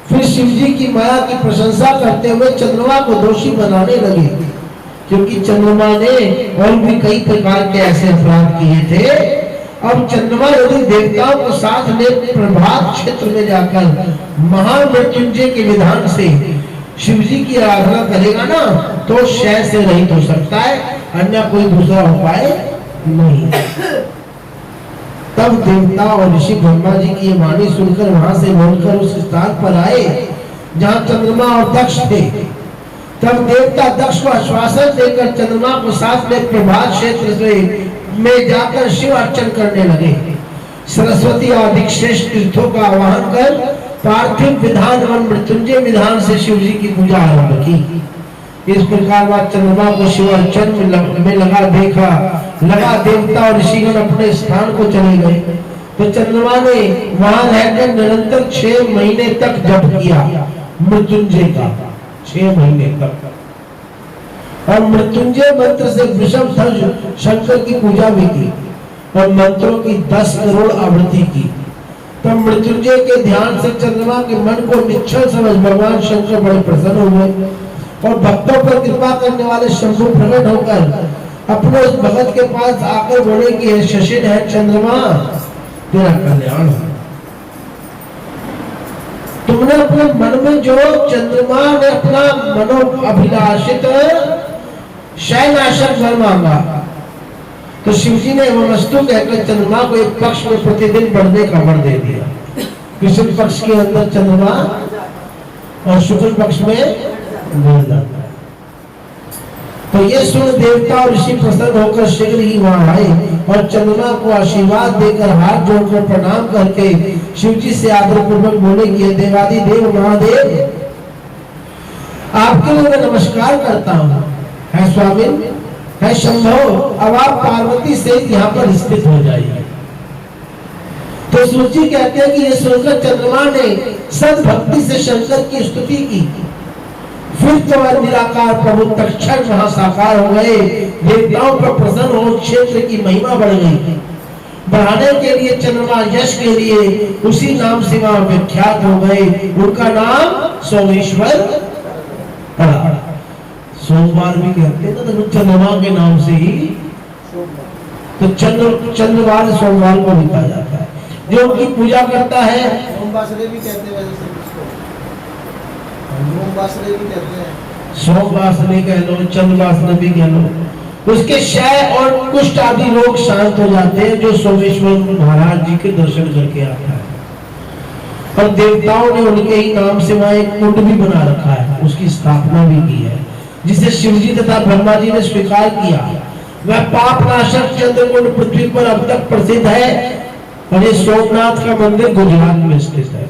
Speaker 1: फिर शिव जी की माया की प्रशंसा करते हुए चंद्रमा को दोषी बनाने लगे, क्योंकि चंद्रमा ने और भी कई प्रकार के ऐसे अपराध किए थे। अब चंद्रमा यदि देवताओं को साथ ले प्रभात क्षेत्र में जाकर महामृत्युंजय के विधान से शिव जी की आराधना करेगा ना तो क्षय से रहित हो सकता है, अन्य कोई दूसरा उपाय नहीं। तब देवता और ऋषि ब्रह्मा जी की ये वाणी सुनकर वहां से बोलकर उस स्थान पर आए जहां चंद्रमा और दक्ष थे। तब देवता दक्ष को आश्वासन देकर चंद्रमा को साथ में प्रभात क्षेत्र से में जाकर शिव अर्चन करने लगे। सरस्वती आदि श्रेष्ठ तीर्थों का आवाहन कर पार्थिव विधान और मृत्युंजय विधान से शिव जी की पूजा आरंभ की। इस प्रकार वह चंद्रमा को शिव अर्चन में लगा देखा लगा देवता और ऋषिगण अपने स्थान को चले गए। तो चंद्रमा ने वहां रहकर निरंतर 6 महीने तक जप किया मृत्युंजय का, 6 महीने तक। और मृत्युंजय मंत्र से वृषभ ध्वज शंकर की पूजा भी की और मंत्रों की 10 करोड़ आवृत्ति की। तब मृत्युंजय के ध्यान से चंद्रमा के मन को निश्चल समझ भगवान शंकर बड़े प्रसन्न हुए और भक्तों पर कृपा करने वाले शंभु प्रकट होकर अपने उस भगत के पास आकर बोले कि हे शशिन है चंद्रमा, तेरा कल्याण हो। तुमने अपने मन में जो चंद्रमा ने अपना मनो अभिलाषित शयनाशक वर मांगा, तो शिव जी ने वो वस्तु कहकर चंद्रमा को एक पक्ष में प्रतिदिन बढ़ने का वर दे दिया। कृष्ण पक्ष के अंदर चंद्रमा और शुक्ल पक्ष में बढ़ जाता है। तो ये सुन देवता और ऋषि प्रसन्न होकर शीघ्र ही वहां आए और चंद्रमा को आशीर्वाद देकर हाथ जोड़कर प्रणाम करके शिव जी से आदर पूर्वक बोले कि देवादि देव महादेव, आपके लिए मैं नमस्कार करता हूँ। है स्वामी, है शंभो, अब आप पार्वती से यहाँ पर स्थित हो जाइए। तो शिव जी कहते हैं कि ये सुनकर चंद्रमा ने सद्भक्ति से शंकर की स्तुति की। फिर तो वह निराकार प्रभु तत्क्षण वहां साकार हो गए। देवताओं पर प्रसन्न हो क्षेत्र की महिमा बढ़ गई। बढ़ाने के लिए चंद्रमा यश के लिए उसी नाम से वहां विख्यात हो गए। उनका नाम सोमेश्वर पड़ा। सोमवार भी कहते हैं ना, तो चंद्रमा के नाम से ही तो चंद्रवार सोमवार को लिखा जाता है। जो उनकी पूजा करता है,
Speaker 3: सोमवासरे भी कहते हैं,
Speaker 1: सोमवासने कह लो, चंद्रवासने भी कह लो, उसके क्षय और कुष्ठ आदि रोग शांत हो जाते हैं जो सोमेश्वर महाराज जी के दर्शन करके आता है। और देवताओं ने उनके ही नाम से वहां एक कुंड भी बना रखा है, उसकी स्थापना भी की है, जिसे शिव जी तथा ब्रह्मा जी ने स्वीकार किया। वह पाप नाशक चंद्रकुंड पृथ्वी पर अब तक प्रसिद्ध है और ये सोमनाथ का मंदिर गुजरात में स्थित है।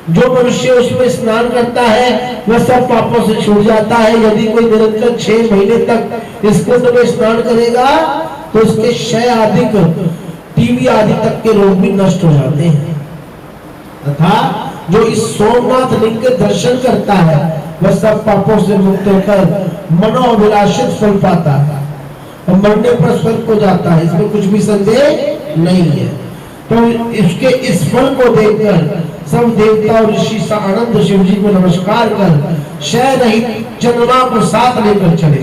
Speaker 1: जो मनुष्य उसमें स्नान करता है वह सब पापों से छूट जाता है। यदि कोई निरंतर 6 महीने तक इस कुंड में स्नान करेगा तो उसके क्षय आदि टीबी आदि तक के रोग भी नष्ट हो जाते हैं। तथा जो इस सोमनाथ लिंग के दर्शन करता है वह सब पापों से मुक्त होकर मनोअभिलाषित फल पाता है और मरने पर स्वर्ग को जाता है। इसमें कुछ भी संदेह नहीं है। तो इसके इस फल को देखकर सब देवता और ऋषि आनंद शिव जी को नमस्कार कर क्षय रहित चंद्रमा को साथ लेकर चले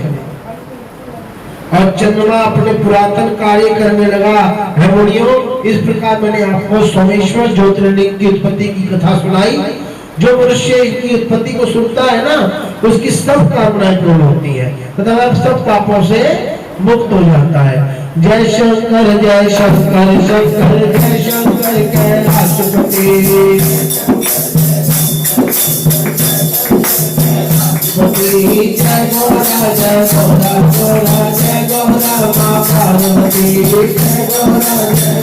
Speaker 1: और चंद्रमा अपने पुरातन कार्य करने लगा। है मुनियों, इस प्रकार मैंने आपको सोमेश्वर ज्योतिर्लिंग की उत्पत्ति की कथा सुनाई। जो मनुष्य इसकी उत्पत्ति को सुनता है ना, उसकी सब कामनाएं पूर्ण होती है तथा वह सब पापों से मुक्त हो जाता है। जय शंकर जय शंकर शंकर जय शंकर कैलाशपति। जय गौरा जय गौरा गौरा जय गौरा माँ पार्वती। जय गौरा जय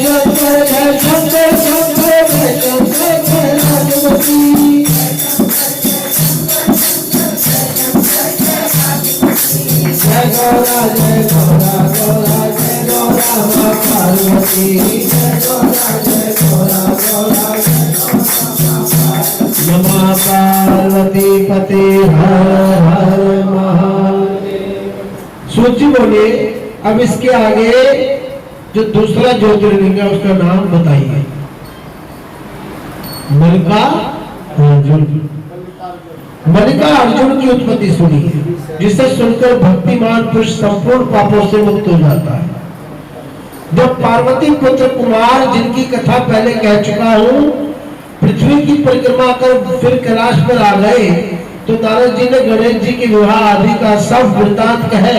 Speaker 1: शंकर जय शंकर शंकर जय शंकर कैलाशपति। जय गौरा गौरा जय गौरा माँ पार्वती। जय गौरा गौरा नमः पार्वती पते हर हर महादेव। सूची बोलिए। अब इसके आगे जो दूसरा ज्योतिर्लिंग है उसका नाम बताइए। मल्लिका अर्जुन की उत्पत्ति सुनी, जिसे सुनकर भक्तिमान पुरुष संपूर्ण पापों से मुक्त हो जाता है। जब पार्वती पुत्र कुमार, जिनकी कथा पहले कह चुका हूं, पृथ्वी की परिक्रमा कर फिर कैलाश पर आ गए तो नारद जी ने गणेश जी के विवाह आदि का सब वृत्तांत कहे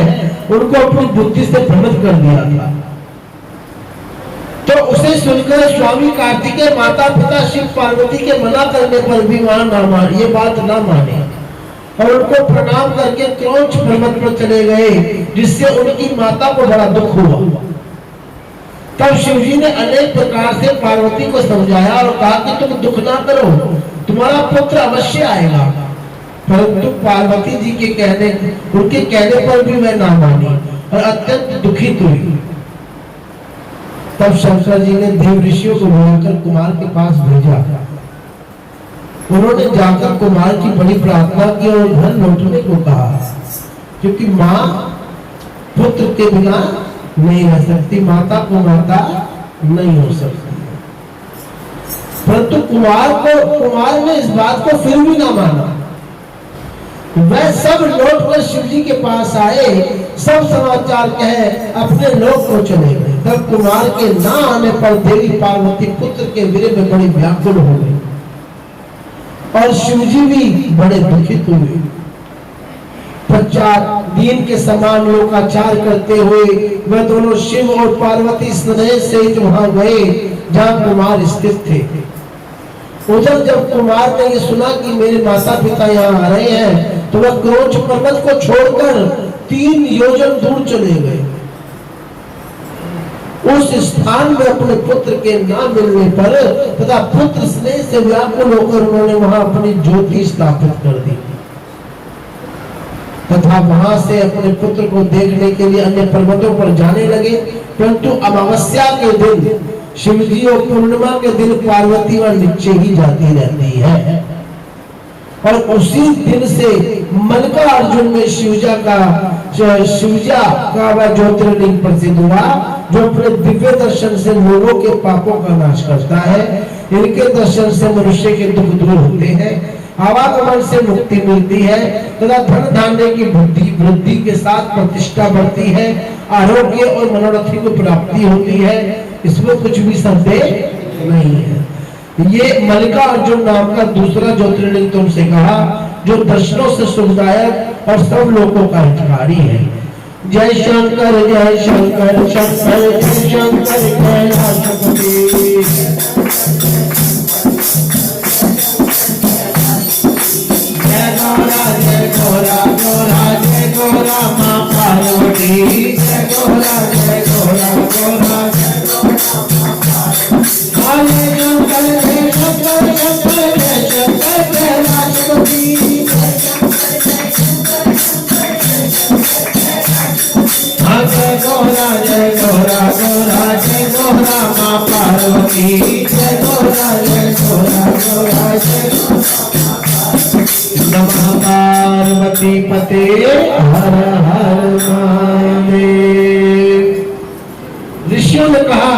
Speaker 1: उनको अपनी बुद्धि से भ्रमित कर दिया था। तो उसे सुनकर स्वामी कार्तिकेय माता पिता शिव पार्वती के मना करने पर भी वहां ना मान ये बात ना माने और उनको प्रणाम करके क्रौंच पर्वत पर चले गए, जिससे उनकी माता को बड़ा दुख हुआ। तब शिव जी ने अनेक प्रकार से पार्वती को समझाया और कहा कि तुम दुख ना करो, तुम्हारा पुत्र अवश्य आएगा। परंतु पार्वती जी के उनके कहने पर भी वह ना मानी और अत्यंत दुखित हुई। तब शंकर जी ने देव ऋषियों को बुलाकर कुमार के पास भेजा। उन्होंने जाकर कुमार की बड़ी प्रार्थना की और धन लौटने को कहा, क्योंकि माँ पुत्र के बिना नहीं रह सकती, माता को माता नहीं हो सकती। परंतु कुमार ने इस बात को फिर भी ना माना। वह सब लौट कर शिव जी के पास आए, सब समाचार कहे अपने लोक को चले गए। तब कुमार के ना आने पर देवी पार्वती पुत्र के विरह में बड़ी व्याकुल हो गई और शिव जी भी बड़े दुखित हुए। पश्चात दीन के समान लोकाचार करते हुए वह दोनों शिव और पार्वती स्नेह सहित वहां गए जहां कुमार स्थित थे। उधर जब कुमार ने ये सुना कि मेरे माता पिता यहाँ आ रहे हैं तो वह क्रौंच पर्वत को छोड़कर 3 योजन दूर चले गए। उस स्थान में अपने पुत्र के ना मिलने पर तथा पुत्र स्नेह से व्याकुल होकर उन्होंने वहां अपनी ज्योति स्थापित कर दी तथा वहां से अपने पुत्र को देखने के लिए अन्य पर्वतों पर जाने लगे। परंतु अमावस्या के दिन शिव जी और पूर्णिमा के दिन पार्वती वहां नीचे ही जाती रहती है और उसी दिन से मल्लिकार्जुन में शिवजा का वह ज्योतिर्लिंग प्रसिद्ध हुआ, जो अपने दिव्य दर्शन से लोगों के पापों का नाश करता है। इनके दर्शन से मनुष्य के दुख दूर होते हैं, आवागमन से मुक्ति मिलती है तथा धन धान्य की वृद्धि के साथ प्रतिष्ठा बढ़ती है, आरोग्य और मनोरथ को प्राप्ति होती है। इसमें कुछ भी संदेह नहीं है। ये मल्लिकार्जुन नाम का दूसरा ज्योतिर्लिंग तुमसे कहा, जो दर्शनों से सुखदायक और सब लोगों का हितकारी है। जय शंकर शंकर जय शंकर कैलाशपति। जय गौरा गौरा जय गौरा माँ पार्वती। जय गौरा गौरा गौरा जय गौरा गौरा जय गौरा माँ पार्वती। जय गौरा गौरा जय नमः पार्वती पते हर हर महादेव। ऋषियों ने कहा,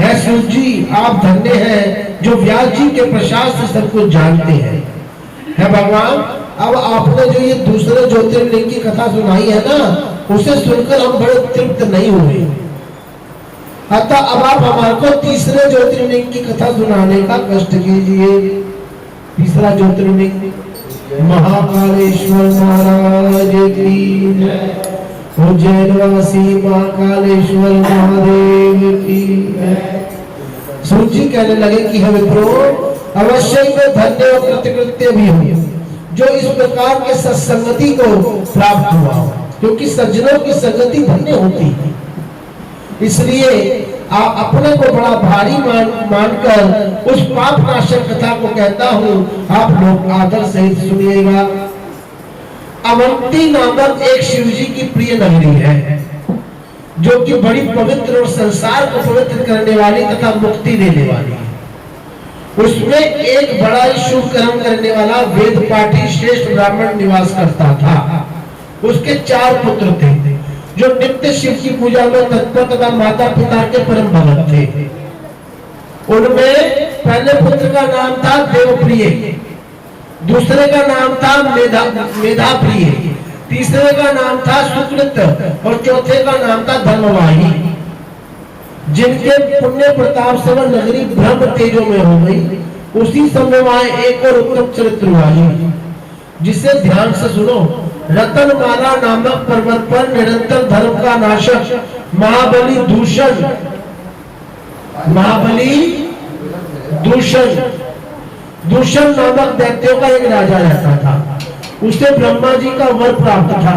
Speaker 1: है शिव जी आप धन्य हैं जो व्यास जी के प्रसाद से सब कुछ जानते हैं। है भगवान, अब आपने जो ये दूसरे ज्योतिर्लिंग की कथा सुनाई है ना, उसे सुनकर हम बड़े तृप्त नहीं हुए। अतः अब आप हमारे को तीसरे ज्योतिर्लिंग की कथा सुनाने का कष्ट कीजिए। तीसरा ज्योतिर्लिंग महाकालेश्वर महाराज की जय। उज्जैनवासी महाकालेश्वर महादेव की जय। सूर्य जी कहने लगे कि हे विप्रो, अवश्य में धन्य और कृतकृत्य भी हूँ जो इस प्रकार के सत्संगति को प्राप्त हुआ, क्योंकि सज्जनों की संगति धन्य होती है। इसलिए आप अपने को बड़ा भारी मानकर उस पाप नाशक कथा को कहता हूँ, आप लोग आदर सहित सुनिएगा। अवंती नामक एक शिवजी की प्रिय नगरी है, जो कि बड़ी पवित्र और संसार को पवित्र करने वाली तथा मुक्ति देने वाली है। उसमें एक बड़ा ही शुभ कर्म करने वाला वेद पाठी श्रेष्ठ ब्राह्मण निवास करता था। उसके 4 पुत्र थे जो नित्य शिव की पूजा में तत्पर तथा माता पिता के परम भक्त थे। उनमें पहले पुत्र का नाम था देवप्रिय, दूसरे का नाम था मेधाप्रिय, तीसरे का नाम था सुकृत और चौथे का नाम था धर्मवाही। जिनके पुण्य प्रताप से वह नगरी ब्रह्म तेजो में हो गई उसी समय वहां एक और उत्तम चरित्र हुआ है, जिसे ध्यान से सुनो। रतनमाला नामक पर्वत पर निरंतर धर्म का नाशक महाबली दूषण नामक दैत्यों का एक राजा रहता था। उसे ब्रह्मा जी का वर प्राप्त था,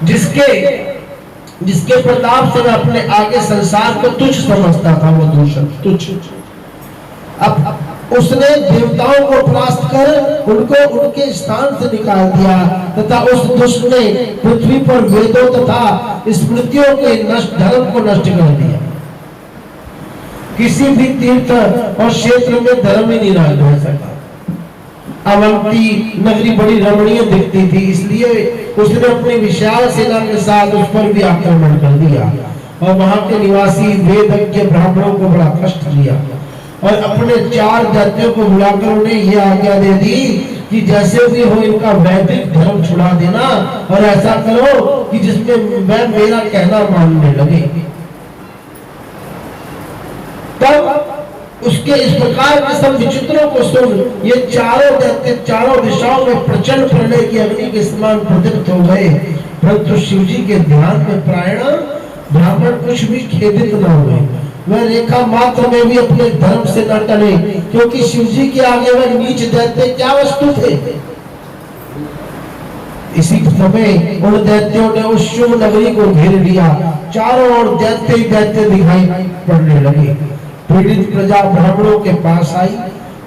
Speaker 1: जिसके प्रताप से वह अपने आगे संसार को तुच्छ समझता था। वो दूषण तुच्छ। अब उसने देवताओं को परास्त कर उनको उनके स्थान से निकाल दिया तथा उस दुष्ट ने पृथ्वी पर वेदों तथा स्मृतियों के धर्म को नष्ट कर दिया। किसी भी तीर्थ और क्षेत्र में धर्म ही नहीं रह सका। अवंती नगरी बड़ी रमणीय दिखती थी, इसलिए उसने अपनी विशाल सेना के साथ उस पर भी आक्रमण कर दिया और वहां के निवासी वेदज्ञ ब्राह्मणों को बड़ा कष्ट दिया और अपने 4 दैत्यों को बुलाकर उन्हें यह आज्ञा दे दी कि जैसे भी हो इनका वैदिक धर्म छुड़ा देना और ऐसा करो कि जिसमें मैं मेरा कहना मानने लगे। तब उसके इस प्रकार के सब विचित्रों को सुन ये चारों दैत्य चारों दिशाओं में प्रचंड प्रलय की अग्नि के समान प्रदीप्त हो गए, परंतु शिव जी के ध्यान में प्राण ब्राह्मण कुछ भी खेदित न हुए। वह रेखा मात्र में भी अपने धर्म से न टले, क्योंकि शिव जी के आगे वह नीच दैत्य क्या वस्तु थे। इसी समय उन दैत्यों ने उस शुभ नगरी को घेर लिया। चारों ओर दैत्य ही दैत्य दिखाई पड़ने लगे। पीड़ित प्रजा ब्राह्मणों के पास आई।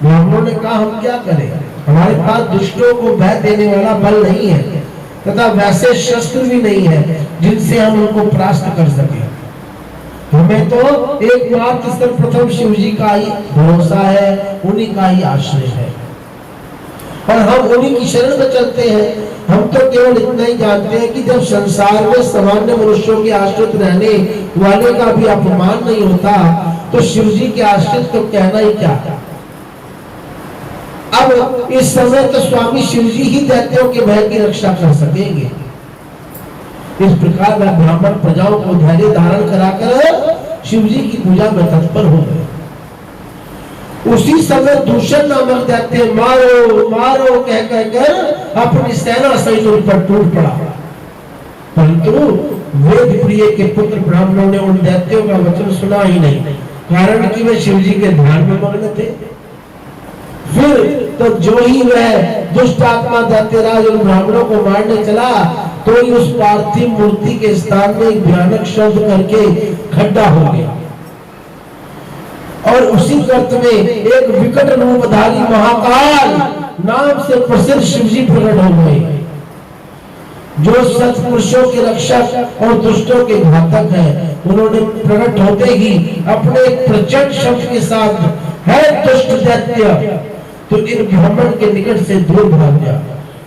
Speaker 1: ब्राह्मणों ने कहा, हम क्या करें, हमारे पास दुष्टों को भय देने वाला बल नहीं है तथा वैसे शस्त्र भी नहीं है जिनसे हम उनको परास्त कर सके। हमें तो एकमात्र सर्वप्रथम शिव जी का ही भरोसा है, उन्हीं का ही आश्रय है और हम उन्हीं की शरण में चलते हैं। हम तो केवल इतना ही जानते हैं कि जब संसार में सामान्य मनुष्यों के आश्रित रहने वाले का भी अपमान नहीं होता तो शिव जी के आश्रित तो कहना ही क्या। अब इस समय तो स्वामी शिव जी ही दैत्यों के भय की रक्षा कर सकेंगे। इस प्रकार वह ब्राह्मण प्रजाओं को धैर्य धारण कराकर शिव जी की पूजा में तत्पर हो गए। उसी समय दूषण नामक दैत्य मारो मारो कह कहकर अपनी सेना सहित उन पर टूट पड़ा, परंतु वेद प्रिय के पुत्र ब्राह्मणों ने उन दैत्यों का वचन सुना ही नहीं, कारण कि वे शिव जी के ध्यान में मग्न थे। फिर तो जो ही वह दुष्ट आत्मा दैत्यराज उन ब्राह्मणों को मारने चला तो ही उस पार्थिव मूर्ति के स्थान में एक भयानक शब्द करके खड्डा हो गया और उसी गर्त में एक विकट रूपधारी महाकाल नाम से प्रसिद्ध शिवजी प्रकट हो गए, जो सत्पुरुषों के रक्षक और दुष्टों के घातक हैं। उन्होंने प्रकट होते ही अपने प्रचंड शब्द के साथ, है दुष्ट दैत्य, तो इन ब्राह्मण के निकट से दूर भाग गया।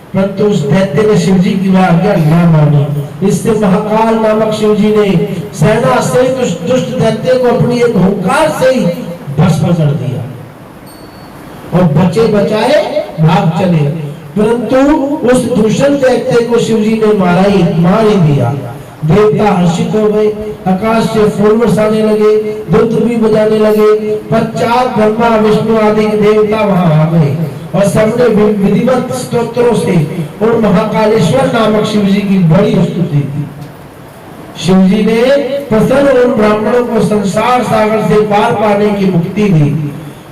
Speaker 1: परंतु उस दैत्य ने शिव जी की आज्ञा न मानी। इससे महाकाल नामक शिव जी ने सेना सहित उस दुष्ट दैत्य को अपनी एक हुंकार से ही भस्म कर दिया और बचे बचाए भाग चले। परंतु उस दूषण दैत्य को शिव जी ने मार ही दिया। देवता हर्षित हो गए, आकाश से फूल बरसाने लगे, दुर्द भी बजाने लगे। पश्चात ब्रह्मा विष्णु आदि के देवता वहां आ गए और सबने विधिवत स्तोत्रों से और महाकालेश्वर नामक शिव जी की बड़ी स्तुति की। शिव जी ने प्रसन्न उन ब्राह्मणों को संसार सागर से पार पाने की मुक्ति दी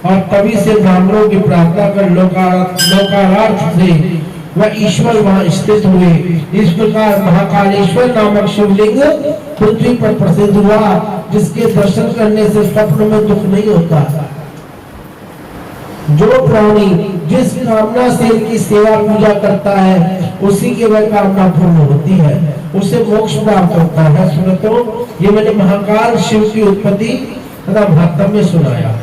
Speaker 1: और तभी से ब्राह्मणों की प्रार्थना कर लोकार्थ से वह ईश्वर वहां स्थित हुए। इस प्रकार महाकालेश्वर नामक शिवलिंग पृथ्वी पर प्रसिद्ध हुआ, जिसके दर्शन करने से स्वप्न में दुख नहीं होता। जो प्राणी जिस कामना से इनकी सेवा पूजा करता है उसी की वह कामना पूर्ण होती है, उसे मोक्ष प्राप्त होता है। सुनतो, ये मैंने महाकाल शिव की उत्पत्ति तथा महात्म्य में सुनाया।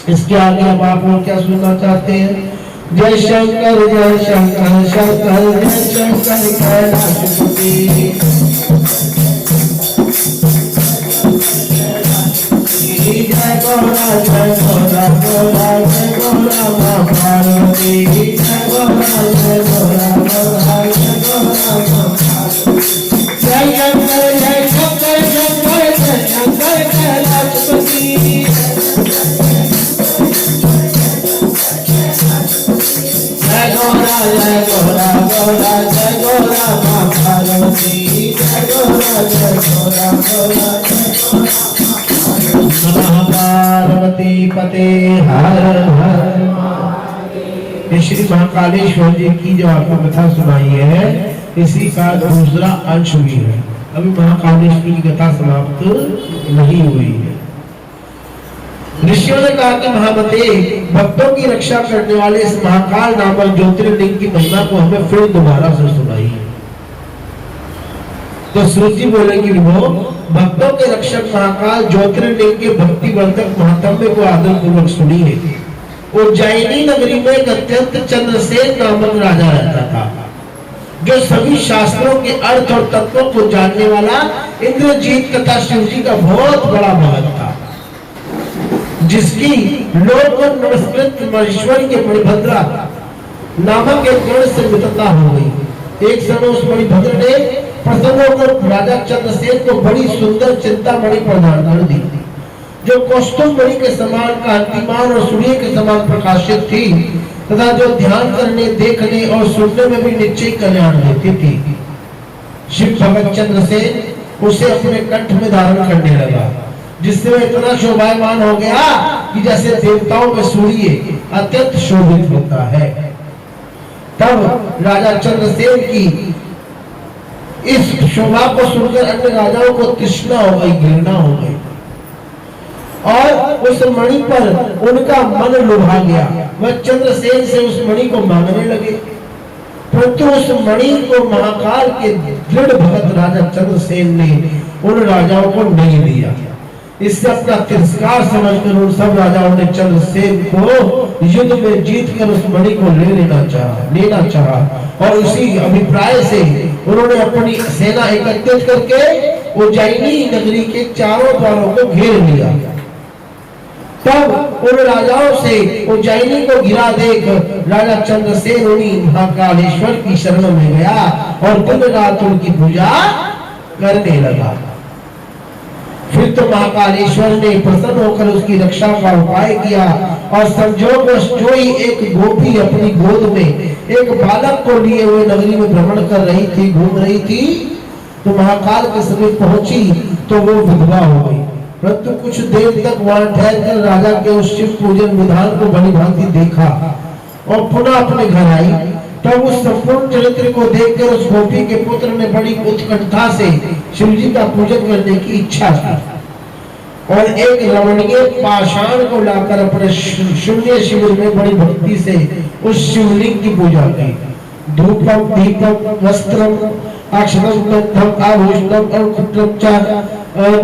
Speaker 1: इसके आगे अब आप लोग क्या सुनना चाहते हैं? जय शंकर शंकर जय शंकर कैलाशपति। जय गौरा जय गौरा गौरा जय गौरा मां पार्वती। जय गौरा जय गौरा गौरा जय गौरा मां पार्वती। जय शंकर जय शंकर शंकर जय शंकर कैलाशपति। गौरा गौरा जय गौरा माँ पार्वती जय गौरा गौरा जय गौरा पार्वती पते हर हर महादेव। श्री महाकालेश्वर जी की जो आपको कथा सुनाई है इसी का दूसरा अंश भी है। अभी महाकालेश्वर की कथा समाप्त नहीं हुई है। ऋषियों ने कहा कि महामते भक्तों की रक्षा करने वाले इस महाकाल नामक ज्योतिर्लिंग की महिमा को हमें फिर दोबारा से सुनाइए। तो सूर्य जी बोले कि वो भक्तों के रक्षक महाकाल ज्योतिर्लिंग के भक्ति वर्धक महात्म्य को आदर पूर्वक सुनिए। उज्जैनी नगरी में एक अत्यंत चंद्रसेन नामक राजा रहता था, जो सभी शास्त्रों के अर्थ और तत्वों को जानने वाला इंद्रजीत तथा शिव जी का बहुत बड़ा भक्त था, जिसकी लोक नमस्कृत महेश्वरी के मणिभद्रा नामक एक गण से मित्रता हो गई। एक समय उस मणिभद्र ने प्रसन्न होकर राजा चंद्रसेन को बड़ी सुंदर चिंतामणि प्रदान कर दी, जो कौस्तुभ मणि के समान कांतिमान और सूर्य के समान प्रकाशित थी तथा जो ध्यान करने, देखने और सुनने में भी निश्चय कल्याण देती थी। शिव भगत चंद्रसेन उसे अपने कंठ में धारण करने लगा, जिससे वह इतना शोभायमान हो गया कि जैसे देवताओं में सूर्य अत्यंत शोभित होता है। तब राजा चंद्रसेन की इस शोभा को सुनकर अन्य राजाओं को तृष्णा हो गई, घृणा हो गई और उस मणि पर उनका मन लुभा गया। वह चंद्रसेन से उस मणि को मांगने लगे, परंतु उस मणि को महाकाल के दृढ़ भगत राजा चंद्रसेन ने उन राजाओं को नहीं दिया। इससे अपना तिरस्कार समझकर उन सब राजाओं ने चंद्रसेन को युद्ध में जीतकर उस मणि को लेना चाहा और उसी अभिप्राय से उन्होंने अपनी सेना एकत्रित करके उज्जैनी नगरी के चारों द्वारों को घेर लिया। तब उन राजाओं से उज्जैनी को घिरा देख राजा चंद्रसेन उन्हीं महाकालेश्वर की शरण में गया और दिन रात उनकी पूजा करने लगा। फिर तो महाकालेश्वर ने प्रसन्न होकर उसकी रक्षा का उपाय किया और संजोगवश जो ही एक गोपी अपनी गोद में एक बालक को लिए हुए नगरी में भ्रमण कर रही थी, घूम रही थी, तो महाकाल के समीप पहुंची तो वो विधवा हो गई। परंतु कुछ देर तक वहां ठहरकर राजा के उस शिव पूजन विधान को भली भांति देखा और पुनः अपने घर आई। तब उस संपूर्ण चरित्र को देखकर उस गोपी के पुत्र ने बड़ी उत्कंठा से शिव जी का पूजन करने की इच्छा की और एक रमणीय पाषाण को लाकर अपने शून्य शिविर में बड़ी भक्ति से उस शिवलिंग की पूजा की। धूपम दीपम वस्त्रम अक्षरम गंधम आभूषणम अर्घ्यम च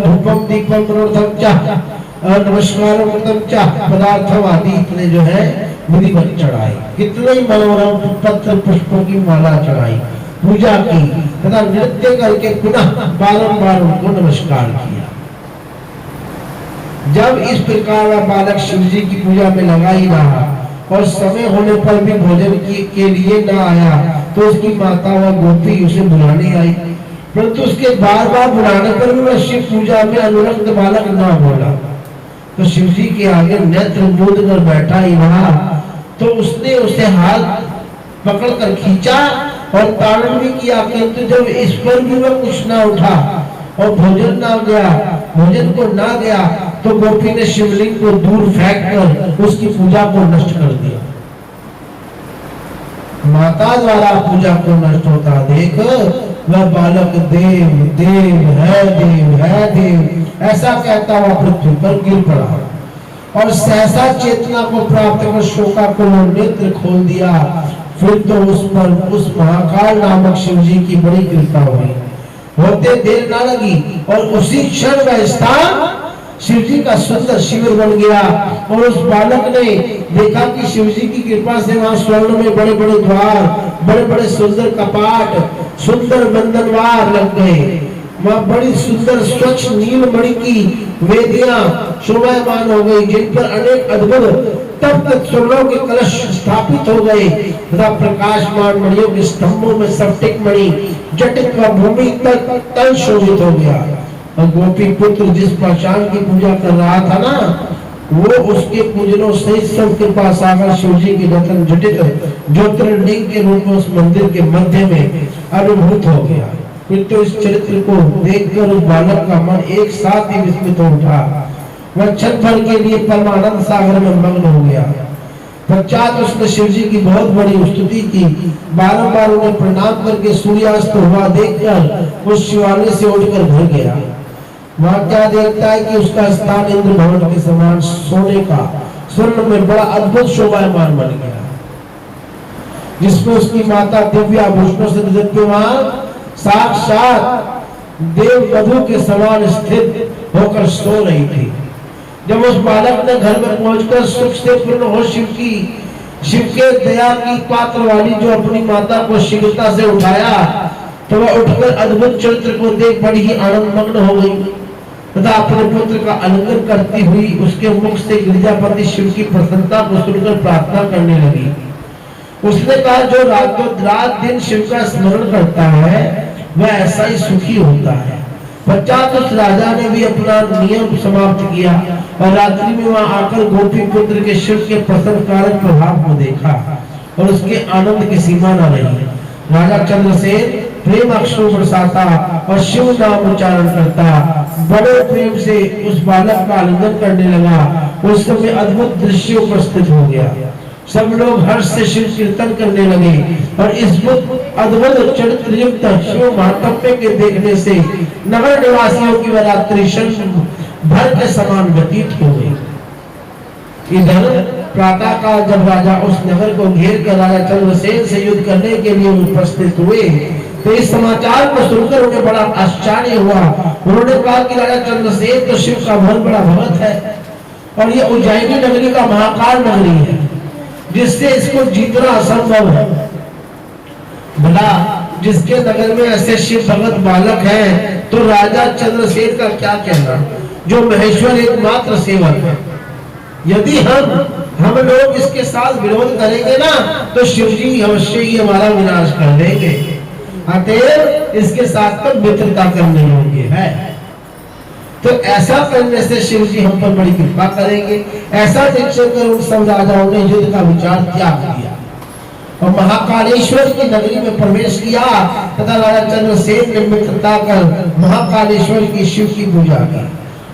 Speaker 1: धूपम दीपम मनोरथम च नमस्कारम कृतम च पदार्थम आदि इतने जो है विधिवत चढ़ाई। कितने ही मनोरम पत्र पुष्पों की माला चढ़ाई, पूजा की तथा नृत्य करके पुनः बारंबार उनको नमस्कार किया। जब इस प्रकार वह बालक शिव जी की पूजा में लगा ही रहा और समय होने पर भी भोजन के लिए न आया तो उसकी माता व गोपी उसे बुलाने आई, परंतु उसके बार बार बुलाने पर भी वह शिव पूजा में अनुरक्त बालक न बोला। तो शिव जी के आगे नेत्र मूंद कर बैठा ही रहा। तो उसने उसे हाथ पकड़कर खींचा और ताड़न भी किया, किंतु जब इस पर भी वह कुछ ना उठा और भोजन को ना गया तो गोपी ने शिवलिंग को दूर फेंक कर उसकी पूजा को नष्ट कर दिया। माता द्वारा पूजा को नष्ट होता देख वह बालक देव देव है देव ऐसा कहता हुआ पृथ्वी पर गिर पड़ा और सहसा चेतना को प्राप्त कर शोकाकुल नेत्र खोल दिया। फिर तो उस पर उस महाकाल नामक शिव जी की बड़ी कृपा हुई। होते देर ना लगी और उसी क्षण वह स्थान शिव जी का सुंदर शिविर बन गया और उस बालक ने देखा कि शिव जी की कृपा से वहां स्वर्ण में बड़े बड़े द्वार, बड़े बड़े सुंदर कपाट, सुंदर बंधनवार लग गए। वहां बड़ी सुंदर स्वच्छ नीलमणि की वेदियां शोभायमान हो गई, जिन पर अनेक अद्भुत तप्त स्वर्णों के कलश स्थापित हो गए तथा प्रकाशमान मणियों के स्तंभों में स्फटिक मणि जटित व भूमि तक तल शोभित हो गया। और गोपी पुत्र जिस पाषाण की पूजा कर रहा था ना, वो उसके पूजनों सहित सबके पास आकर शिव जी के दर्शन जटित ज्योतिर्लिंग के रूप में उस मंदिर के मध्य में अनुभूत हो गया। फिर तो इस चरित्र को देखकर उस बालक का मन एक साथ ही विस्मित हो उठा। वह क्षण भर के लिए परमानंद सागर में मग्न हो गया। पश्चात उसने शिव जी की बहुत बड़ी स्तुति की। बारंबार उन्हें प्रणाम करके सूर्यास्त हुआ देखकर उस शिवालय से उठकर घर गया। वहां क्या देखता है कि उसका स्थान इंद्र भवन के समान सोने का स्वर्ण में बड़ा अद्भुत शोभायमान बन गया, जिसमें उसकी माता दिव्य आभूषणों से दीप्यमान साक्षात देव वधु के समान स्थित होकर सो रही थी। जब उस बालक ने घर में पहुंचकर सुख से पूर्ण हो शिव के दया की पात्र वाली जो अपनी माता को शीघ्रता से उठाया, तो वह उठकर अद्भुत चरित्र को देख बड़ी ही आनंद मग्न हो गई तथा अपने पुत्र का आलिंगन करती हुई उसके मुख से गिरिजापति शिव की प्रसन्नता को सुनकर प्रार्थना करने लगी। उसने कहा, जो रात दिन शिव का स्मरण करता है वह ऐसा ही सुखी होता है। पश्चात उस राजा ने भी अपना नियम समाप्त किया और रात्रि में वहां आकर गोपी पुत्र के शिव के प्रसन्नकारक प्रभाव को देखा और उसके आनंद की सीमा न रही। राजा चंद्रसेन प्रेम अश्रु बरसाता और शिव नाम उच्चारण करता बड़े प्रेम से उस बालक का आलिंगन करने लगा। उस समय अद्भुत दृश्य उपस्थित हो गया। सब लोग हर्ष से शिव कीर्तन करने लगे और इस अद्भुत चरित्र युक्त शिव महात्म्य के देखने से नगर निवासियों की रात्रि क्षण भर के समान व्यतीत हो गई। इधर प्रातः काल जब राजा उस नगर को घेर कर राजा चंद्रसेन से युद्ध करने के लिए उपस्थित हुए, तो इस समाचार को सुनकर उन्हें बड़ा आश्चर्य हुआ। उन्होंने कहा कि राजा चंद्रसेन तो शिव का बहुत बड़ा भक्त है और ये उज्जैनी नगरी का महाकाल नगरी है, जिससे इसको जीतना असंभव है। भला जिसके नगर में ऐसे शिव भगत बालक है, तो राजा चंद्रसेन का क्या कहना, जो महेश्वर एकमात्र सेवक है। यदि हम लोग इसके साथ विरोध करेंगे ना, तो शिव जी अवश्य ही हमारा विनाश कर देंगे। अतएव इसके साथ तो मित्रता करने योग्य है। तो ऐसा करने से शिव जी हम पर बड़ी कृपा करेंगे। ऐसा निश्चय कर उन सब राजाओं ने युद्ध का विचार त्याग दिया और महाकालेश्वर की नगरी में प्रवेश किया तथा राजा चंद्रसेन ने मित्रता कर महाकालेश्वर की शिव की पूजा की।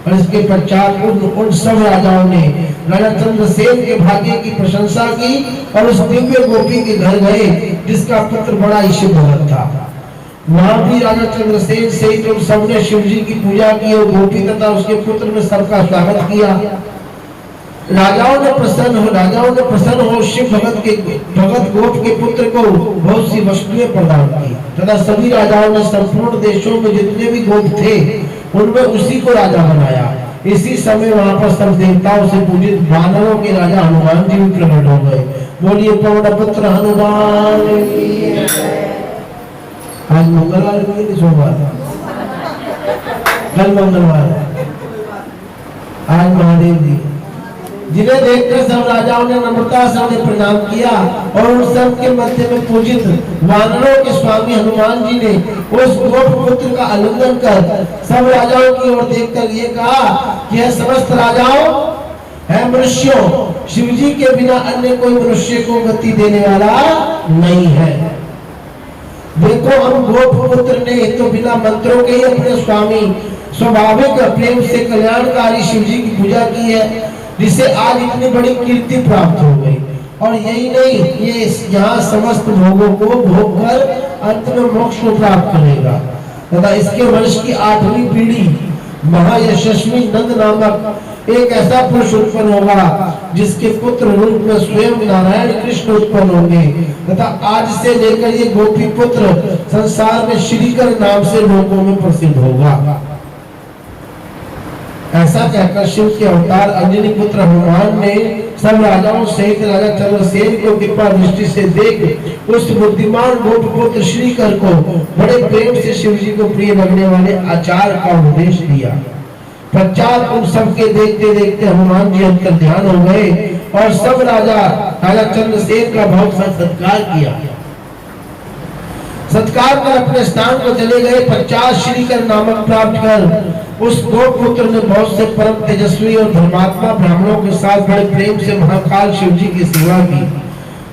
Speaker 1: और इसके पश्चात उन सब राजाओं ने राजा चंद्रसेन के भाग्य की प्रशंसा की और उस दिव्य गोपी के घर गए जिसका पुत्र बड़ा ही शिव भक्त था। वहां भी राजा चंद्रसेन से तुम सबने शिव जी की पूजा की और गोपी तथा उसके पुत्र ने सबका स्वागत किया। राजाओं ने प्रसन्न हो शिव भगत गोप के पुत्र को बहुत सी वस्तुएं प्रदान की तथा सभी राजाओं ने संपूर्ण देशों में जितने भी गोप थे उनमें उसी को राजा बनाया। इसी समय वहां पर सब देवताओं से पूजित वानरों के राजा हनुमान जी भी प्रकट हो गए। बोलिए पवन पुत्र हनुमान। आज मंगलवार की सोमवार, कल मंगलवार है। आज महादेव जी जिन्हें देखकर सब राजाओं ने नम्रता से उन्हें प्रणाम किया और उन सब के मध्य में पूजित वानरों के स्वामी हनुमान जी ने उस गोप पुत्र का आलिंगन कर सब राजाओं की ओर देखकर ये कहा कि यह समस्त राजाओं है मनुष्यों, शिव जी के बिना अन्य कोई मनुष्य को गति देने वाला नहीं है। देखो हम गोप पुत्र ने तो बिना मंत्रों के ही अपने स्वामी स्वाभाविक प्रेम से कल्याणकारी शिव जी की पूजा की है, जिसे आज इतनी बड़ी कीर्ति प्राप्त हो गई। और यही नहीं, ये यहाँ समस्त भोगों को भोग कर अंत में मोक्ष को प्राप्त करेगा तथा इसके वंश की 8वीं पीढ़ी महायशस्वी नंद नामक एक ऐसा पुरुष उत्पन्न होगा जिसके पुत्र रूप में स्वयं नारायण कृष्ण उत्पन्न होंगे तथा आज से लेकर ये गोपी पुत्र संसार में श्रीकर नाम से लोगों में प्रसिद्ध होगा। ऐसा कहकर शिव के अवतार अंजनी पुत्र हनुमान ने सब राजाओं सहित राजा चंद्रसेन को कृपा दृष्टि से देख उस बुद्धिमान गोप पुत्र श्रीकर को बड़े प्रेम से शिव जी को प्रिय लगने वाले आचार का उपदेश दिया। पश्चात उन सबके देखते देखते हनुमान जी अंतर ध्यान हो गए और सब राजा चंद्रसेन का बहुत सत्कार किया। सत्कार कर अपने स्थान को चले गए। 50 श्रीकर नामक प्राप्त कर उस दो पुत्र ने बहुत से परम तेजस्वी और धर्मात्मा ब्राह्मणों के साथ बड़े प्रेम से महाकाल शिव जी की सेवा की।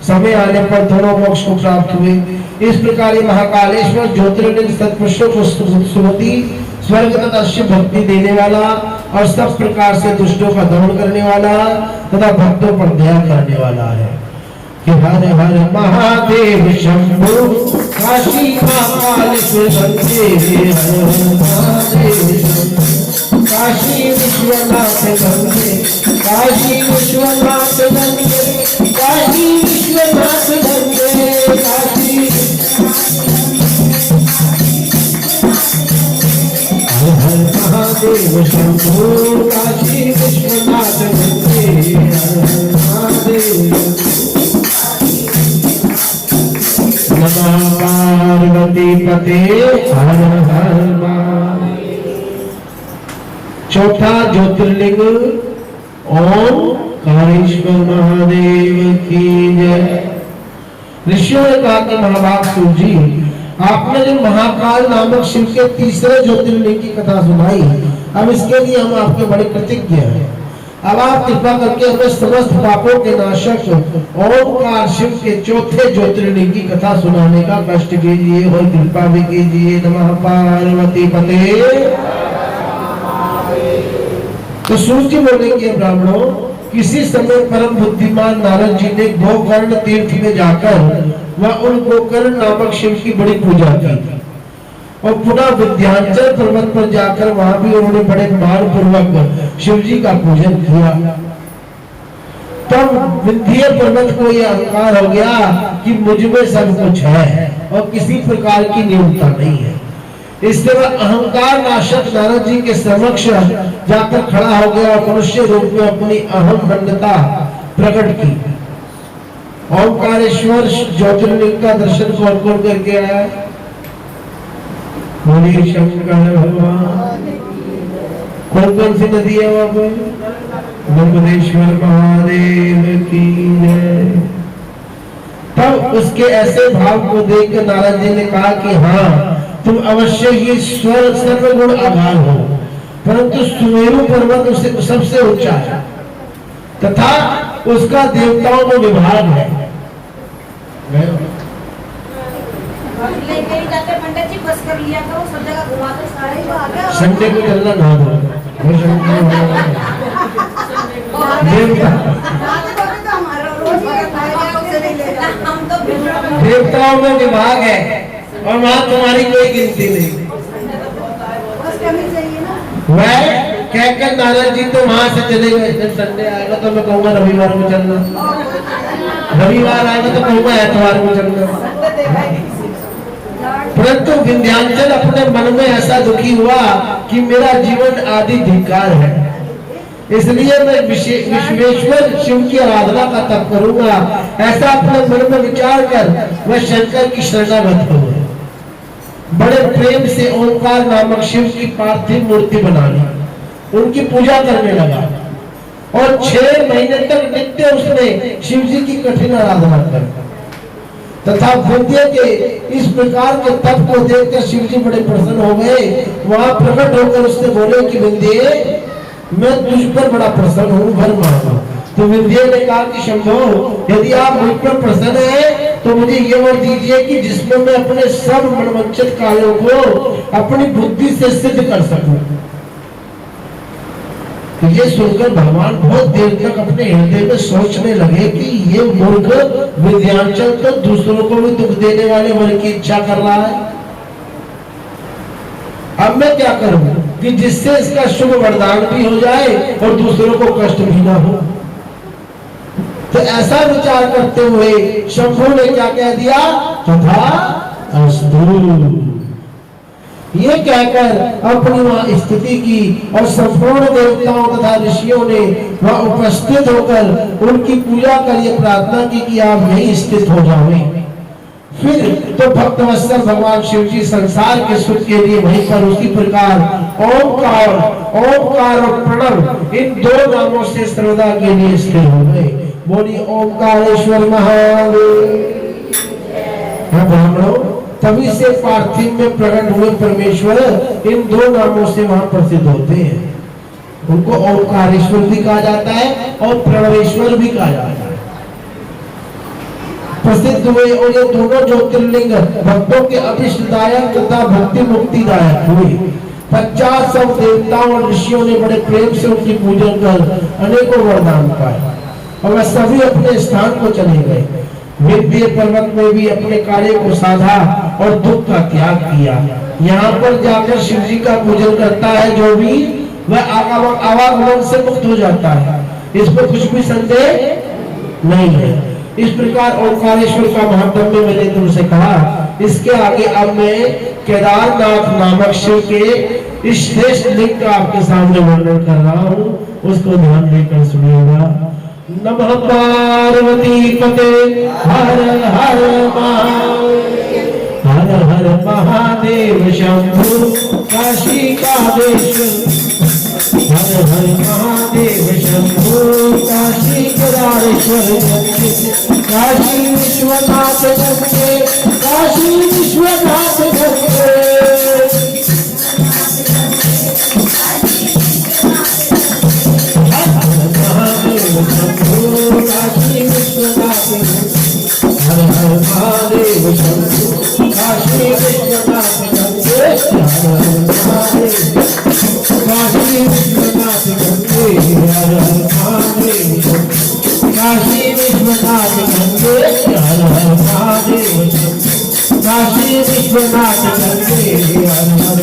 Speaker 1: समय आने पर दोनों मोक्ष को प्राप्त हुए। इस प्रकार ये महाकालेश्वर ज्योतिर्लिंग सत्पुरुषों को सुमति स्वर्ग तथा शिव भक्ति देने वाला और सब प्रकार से दुष्टों का दमन करने वाला तथा भक्तों पर दया करने वाला है। कि हर हर महादेव शंभु काशी महाकालेश्वर वंदे, हर हर महादेव शंभु काशी विश्वनाथ वंदे, काशी विश्वनाथ वंदे, काशी विश्वनाथ वंदे, काशी हर हर महादेव शंभु काशी विश्वनाथ वंदे, हर हर महादेव। नमः पार्वती पते हर हर महादेव। चौथा ज्योतिर्लिंग ओंकारेश्वर महादेव की जय। ऋषियों ने कहा कि महाभाग शिव जी, आपने जो महाकाल नामक शिव के तीसरे ज्योतिर्लिंग की कथा सुनाई, अब इसके लिए हम आपके बड़े कृतज्ञ हैं। अब आप कृपा करके हमें समस्त पापों के नाशक ओंकार शिव के चौथे ज्योतिर्लिंग की कथा सुनाने का कष्ट कीजिए और कृपा भी कीजिए। नमः पार्वती पते। तो सूर्य बोलेंगे ब्राह्मणों, किसी समय परम बुद्धिमान नारद जी ने गोकर्ण तीर्थ में जाकर वह उन गोकर्ण नामक शिव की बड़ी पूजा की और पुनः विंध्याचल पर्वत पर जाकर वहां भी उन्होंने बड़े मान पूर्वक शिव जी का पूजन किया। तब विंध्य पर्वत को यह अहंकार हो गया कि मुझ में सब कुछ है और किसी प्रकार की न्यूनता नहीं है। इससे वह अहंकार नाशक नारद जी के समक्ष जाकर खड़ा हो गया और मनुष्य रूप में अपनी अहंता प्रकट की। ओंकारेश्वर ज्योतिर्लिंग का दर्शन कौन कौन करके आया? बोलिए शंकर भगवान। कौन कौन सी नदी है वहां पर? नर्मदेश्वर महादेव की जय। तब उसके ऐसे भाव को देखकर नारद जी ने कहा कि हाँ, तुम अवश्य ही सर्वगुण आधार हो, परंतु सुमेरु पर्वत उससे सबसे ऊंचा है तथा उसका देवताओं में विभाग है। संडे को चलना ना दो, देवताओं में विभाग है और वहां तुम्हारी कोई गिनती नहीं। वह कहकर नारद जी तो वहां से चले गए। जब संडे आएगा तो मैं कहूंगा रविवार को चलना, रविवार आएगा तो कहूंगा एतवार को चलना। परंतु विंध्याचल अपने मन में ऐसा दुखी हुआ कि मेरा जीवन आदि धिक्कार है, इसलिए मैं विश्वेश्वर शिव की आराधना का तप करूंगा। ऐसा अपने मन में विचार कर वह शंकर की शरणागत हो गए। बड़े प्रेम से ओंकार नामक शिव की पार्थिव मूर्ति बना ली, उनकी पूजा करने लगा और 6 महीने तक नित्य उसने शिव जी की कठिन आराधना कर तथा विंध्य के इस प्रकार के तप को देखकर शिव जी बड़े प्रसन्न हो गए। वहां प्रकट होकर उससे बोले कि विंध्य, मैं तुझ पर बड़ा प्रसन्न हूँ, वर मांगा। तो विंध्य ने कहा कि शंभो, यदि आप मुझ पर प्रसन्न हैं तो मुझे ये वर दीजिए कि जिसमें मैं अपने सब मनोवांछित कार्यों को अपनी बुद्धि से सिद्ध कर सकूं। तो ये सुनकर भगवान बहुत देर तक अपने हृदय में सोचने लगे कि ये मूर्ख विंध्याचल तो दूसरों को भी दुख देने वाले वर की इच्छा कर रहा है। अब मैं क्या करूं कि जिससे इसका शुभ वरदान भी हो जाए और दूसरों को कष्ट भी ना हो। तो ऐसा विचार करते हुए शंभु ने क्या कह दिया? तथा अस्तु। ये कहकर अपनी वहां स्थिति की और संपूर्ण देवताओं तथा ऋषियों ने वहां उपस्थित होकर उनकी पूजा कर ये प्रार्थना की कि आप यहीं स्थित हो जाओ। फिर तो भक्तवत्सल भगवान शिव जी संसार के सुख के लिए वहीं पर उसी प्रकार ओंकार और प्रणव इन 2 नामों से सर्वदा के लिए स्थिर हो गए। बोली ओंकारेश्वर महादेव। ब्राह्मणों, तभी से पार्थिव में प्रकट हुए परमेश्वर इन दो नामों से वहां प्रसिद्ध होते हैं। उनको ओंकारेश्वर भी कहा जाता है और प्रणवेश्वर भी कहा जाता है। प्रसिद्ध हुए और ये दोनों ज्योतिर्लिंग भक्तों के अभिष्टदायक तथा भक्ति मुक्तिदायक हुए। 50 सब देवताओं और ऋषियों ने बड़े प्रेम से उनकी पूजन कर अनेकों वरदान पाए और वह सभी अपने स्थान को चले गए। विंध्य पर्वत में भी अपने कार्य को साधा और दुख का त्याग किया। यहाँ पर जाकर शिव जी का पूजन करता है जो भी, वह आवागमन से मुक्त हो जाता है। इसमें कुछ भी संदेह नहीं है। इस प्रकार ओंकारेश्वर का महात्म्य मैंने तुमसे कहा। इसके आगे अब मैं केदारनाथ नामक शिव के इस श्रेष्ठ लिंग का आपके सामने वर्णन कर रहा हूँ, उसको ध्यान देकर सुनिएगा। नमः पार्वती पते हर हर महादेव, हर हर महादेव शंभु काशी कादेश्वर, हर हर महादेव शंभु काशी केदारेश्वर, काशी विश्वनाथ गंगे, काशी विश्वनाथ गंगे, काशी विश्वनाथ, हर हर महादेव शंभु काशी विश्वनाथ गंगे, हर हर महादेव काशी विश्वनाथ गंगे, हर हर महादेव काशी विश्वनाथ गंगे, हर हर महादेव काशी विश्वनाथ गंगे, हर हर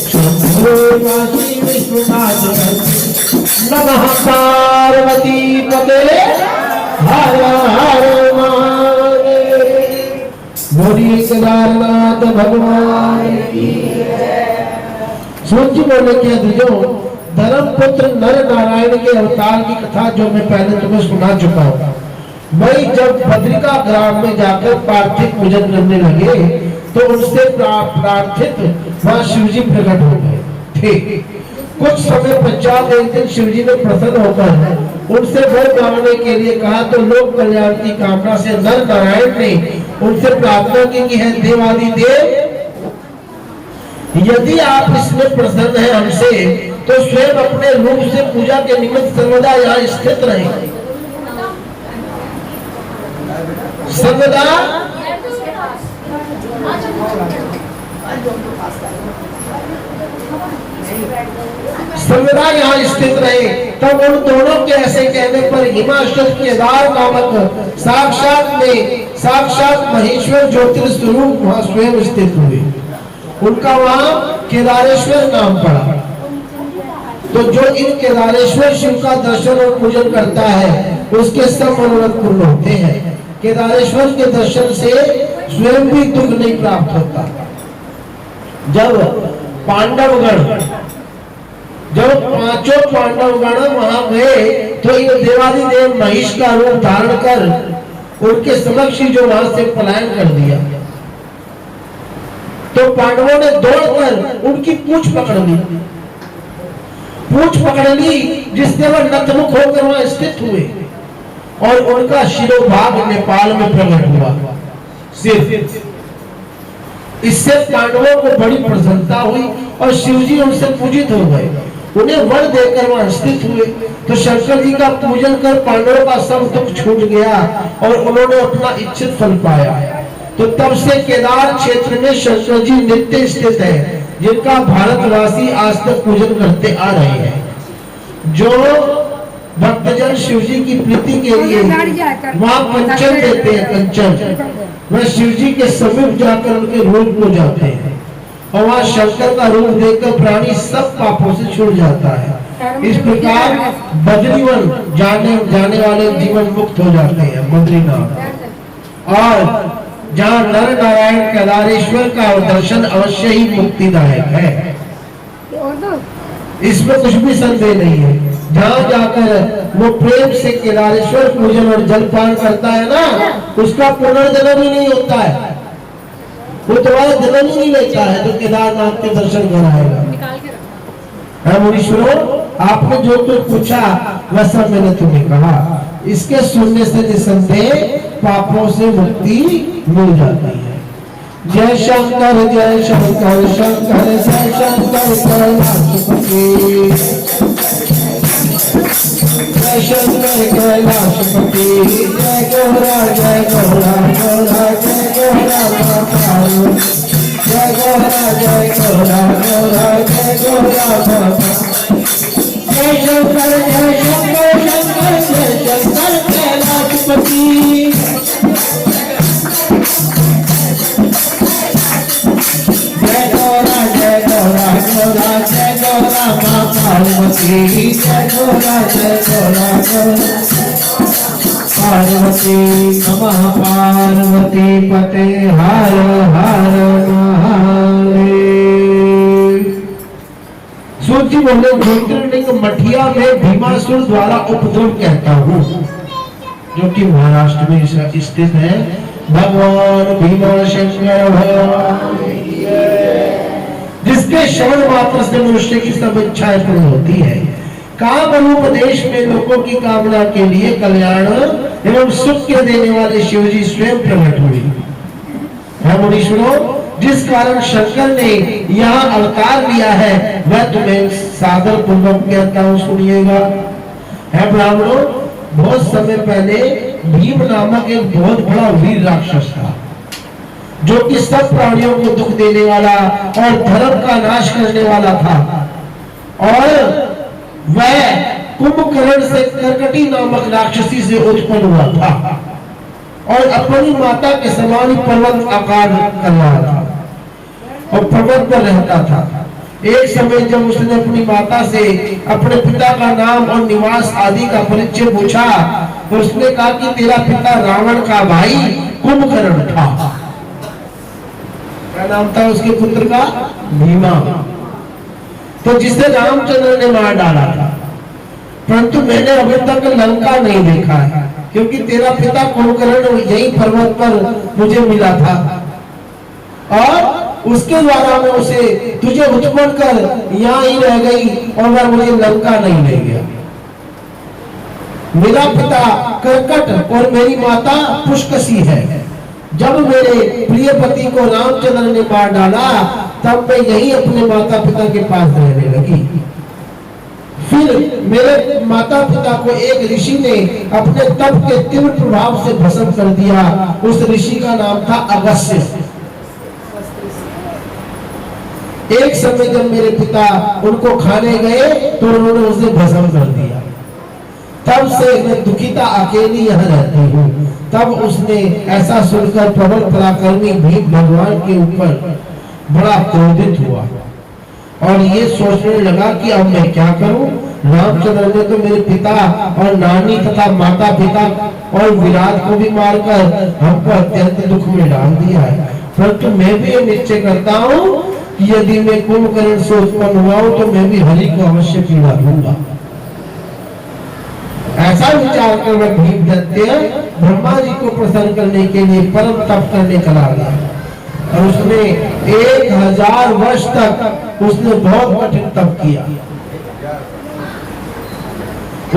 Speaker 1: शंभो काशी विश्वनाथ गंगे। नमः पार्वती पते हर हर महादेव। बोलिए केदारनाथ भगवान की। सोच बोले क्या द्विजों, धर्मपुत्र नर नारायण के अवतार की कथा जो मैं पहले तुम्हें सुना चुका हूँ। वही जब बद्रिका ग्राम में जाकर पार्थिव पूजन करने लगे तो उनसे प्रार्थित वहां शिवजी प्रकट हो गए थे। कुछ समय पश्चात एक दिन शिवजी ने प्रसन्न होकर उनसे वर मांगने के लिए कहा तो लोक कल्याण की कामना से नर नारायण ने उनसे प्रार्थना की कि है देवादिदेव, यदि आप इसमें प्रसन्न हैं हमसे तो स्वयं अपने रूप से पूजा के निमित्त सर्वदा यहाँ स्थित रहें। सर्वदा सर्वदा यहाँ स्थित रहे। तब उन दोनों के ऐसे कहने पर हिमाचल केदार नामक साक्षात महेश्वर ज्योतिर्स्वरूप वहां स्वयं स्थित हुए। उनका वहां केदारेश्वर नाम पड़ा। तो जो इन केदारेश्वर शिव का दर्शन और पूजन करता है उसके सब मनोरथ पूर्ण होते हैं। केदारेश्वर के दर्शन से स्वयं भी दुख नहीं प्राप्त होता। जब पांचों पांडवगण वहां गए तो इन देवादिदेव महिष का रूप धारण कर उनके समक्ष जो वहां से पलायन कर दिया। तो पांडवों ने दौड़कर उनकी पूंछ पकड़ ली जिससे वह नतमुख होकर वहां स्थित हुए और उनका शिरोभाग नेपाल में प्रकट हुआ। सिर्फ इससे पांडवों को बड़ी प्रसन्नता हुई और शिवजी उनसे पूजित हो गए। उन्हें वर देकर वहां स्थित हुए तो शंकर जी का पूजन कर पांडवों का सब दुख छूट गया और उन्होंने अपना इच्छित फल पाया। तो तब से केदार क्षेत्र में शंकर जी नित्य स्थित है, जिनका भारतवासी आज तक पूजन करते आ रहे हैं। जो भक्तजन शिव जी की प्रीति के लिए वहां कंचन देते हैं, कंचन, वह शिव जी के समीप जाकर उनके रूप को जाते हैं और वहां शंकर का रूप देखकर प्राणी सब पापों से छूट जाता है। इस प्रकार बद्रीवन जाने वाले जीवन मुक्त हो जाते हैं, बद्रीनाथ। और जहाँ नर नारायण केदारेश्वर का दर्शन अवश्य ही मुक्तिदायक है, इसमें कुछ भी संदेह नहीं है। जहाँ जाकर वो प्रेम से केदारेश्वर पूजन और जलपान करता है ना, उसका पुनर्जन्म ही नहीं होता है। वो दोबारा जन्म ही नहीं लेता है तो केदारनाथ के दर्शन कराएगा। मुनीश्वरों, आपने जो कुछ पूछा वह सब मैंने तुम्हें कहा। इसके सुनने से निसंदेह पापों से मुक्ति मिल जाती है। जय शंकर शंकर जय शंकर कैलाशपति जय शंकर कैलाशपति जय गौरा गौरा जय गौरा बाबा जय गौरा गौरा जय गौरा बाबा जय शंकर शंकर जय शंकर कैलाशपति जय गौरा जय गौरा माँ पार्वती जय गौरा पार्वती नमः पार्वती पते हर हर महादेव। सूची बोले ज्योतिर्लिंग मठिया में भीमासुर द्वारा उपद्रव कहता हूँ, जो कि महाराष्ट्र में स्थित है। भगवान भीमाशंकर भगवान जिसके श्रवण मात्र से मनुष्य की सब इच्छाएं पूर्ण होती है। काम रूप देश में लोगों की कामना के लिए कल्याण एवं सुख के देने वाले शिव जी स्वयं प्रकट हुए। मुनीश्वरों, जिस कारण शंकर ने यहाँ अवतार लिया है वह तुम्हें सादर पूर्वक कहता हूँ, सुनिएगा। है ब्राह्मणों, बहुत समय पहले भीम नामक एक बहुत बड़ा वीर राक्षस था, जो कि सब प्राणियों को दुख देने वाला और धर्म का नाश करने वाला था। और वह कुंभकर्ण से कर्कटी नामक राक्षसी से उत्पन्न हुआ था और अपनी माता के समान पर्वत आकार कर रहा था और पर्वत पर रहता था। एक समय जब उसने अपनी माता से अपने पिता का नाम और निवास आदि का परिचय पूछा तो उसने कहा कि तेरा पिता रावण का भाई कुंभकर्ण था। क्या नाम था उसके पुत्र का? भीमा। तो जिसे रामचंद्र ने मार डाला था। परंतु मैंने अभी तक लंका नहीं देखा है, क्योंकि तेरा पिता कुंभकर्ण यही पर्वत पर मुझे मिला था और उसके द्वारा मैं उसे तुझे उत्पन्न कर यहाँ ही रह गई और वह मुझे लंका नहीं ले गया। मेरा पिता कर्कट और मेरी माता पुष्कसी है। जब मेरे प्रिय पति को रामचंद्र ने मार डाला तब मैं यही अपने माता पिता के पास रहने लगी। फिर मेरे माता पिता को एक ऋषि ने अपने तप के तीव्र प्रभाव से भस्म कर दिया। उस ऋषि का नाम था अगस्त्य। एक समय जब मेरे पिता उनको खाने गए तो उन्होंने उसे भस्म कर दिया। तब से मैं दुखिता अकेली यहाँ रहती हूँ। तब उसने ऐसा सुनकर प्रबल पराक्रमी भीम भगवान के ऊपर बड़ा क्रोधित हुआ और ये सोचने लगा कि अब मैं क्या करूं। रामचंद्र ने तो मेरे पिता और नानी तथा माता पिता और विराट को भी मारकर हमको अत्यंत दुख में डाल दिया है। परंतु मैं भी ये निश्चय करता हूँ कि यदि मैं कुंभकर्ण से उत्पन्न हुआ हूं तो मैं भी हरि को अवश्य पीड़ा दूंगा। ऐसा विचार कर वह भीमदत्त ब्रह्मा जी को प्रसन्न करने के लिए परम तप करने चला गया और उसने 1000 वर्ष तक उसने बहुत कठिन तप किया।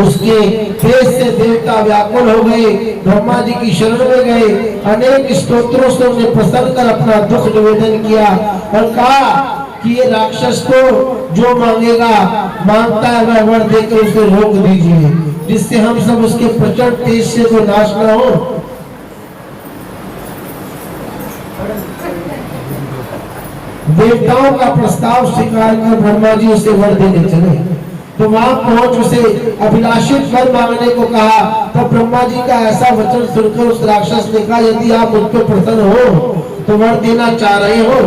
Speaker 1: उसके तेज से देवता व्याकुल हो गए, ब्रह्मा जी की शरण में गए, अनेक स्तोत्रों से उन्हें प्रसन्न कर अपना दुख निवेदन किया और कहा कि ये राक्षस को जो मांगेगा मांगता है वह वर देकर उसे रोक दीजिए, जिससे हम सब उसके प्रचंड तेज से तो नाश न हो। देवताओं का प्रस्ताव स्वीकार कर ब्रह्मा जी उसे वर देने चले। तो वहां पहुंच उसे अभिलाषित वर मांगने को कहा। तब ब्रह्मा जी का ऐसा वचन सुनकर उस राक्षस ने कहा, यदि आप मुझ पर प्रसन्न हो तो वर देना चाह रहे हो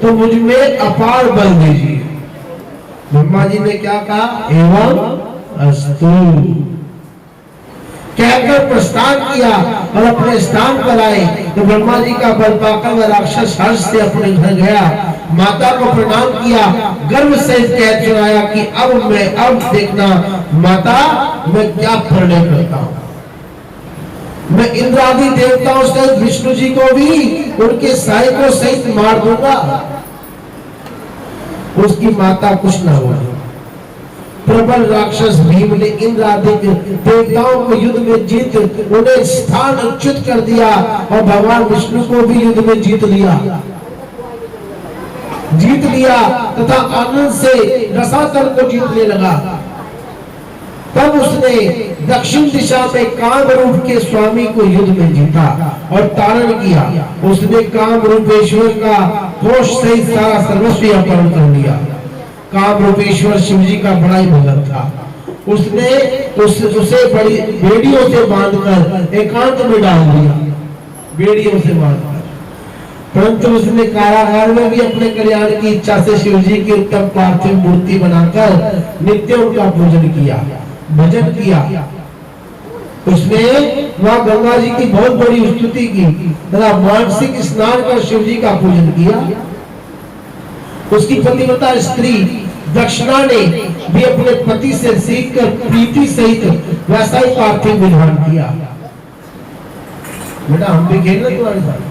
Speaker 1: तो मुझ में अपार बल दीजिए। ब्रह्मा जी ने क्या कहा? एवं अस्तु कहकर प्रस्थान किया और अपने स्थान पर आए। तो ब्रह्मा जी का बल पाकर वह राक्षस हर्ष से अपने घर गया, माता को प्रणाम किया, गर्व सहित कह सुनाया कि अब देखना माता मैं क्या निर्णय करता हूँ। मैं इंद्र आदि देवताओं सहित विष्णु जी को भी उनके सहायकों सहित मार दूंगा। उसकी माता कुछ न हुआ। प्रबल राक्षस भीम ने इंद्र आदि देवताओं को युद्ध में जीत उन्हें स्थान च्युत कर दिया और भगवान विष्णु को भी युद्ध में जीत लिया। जीत लिया तथा आनंद से रसातल को जीतने लगा। तब उसने दक्षिण दिशा में कामरूप के स्वामी को युद्ध में जीता और तारण किया। उसने कामरूपेश्वर का कोष सहित सारा सर्वस्व अपहरण कर लिया। कामरूपेश्वर शिव जी का बड़ा ही भगत था। उसने उसे बड़ी बेड़ियों से बांधकर एकांत में डाल दिया, बेड़ियों से बांधकर। परंतु उसने कारागार में भी अपने कल्याण की इच्छा से शिव जी की उत्तम पार्थिव मूर्ति बनाकर नित्य उनका पूजन किया, भजन किया। उसने वहां गंगा जी की बहुत बड़ी स्तुति की तथा मानसिक स्नान कर शिव जी का पूजन किया। उसकी पतिव्रता स्त्री दक्षिणा ने भी अपने पति से सीखकर प्रीति सहित वैसा ही पार्थिव विधान किया। बेटा हम भी खेलना तुम्हारे साथ।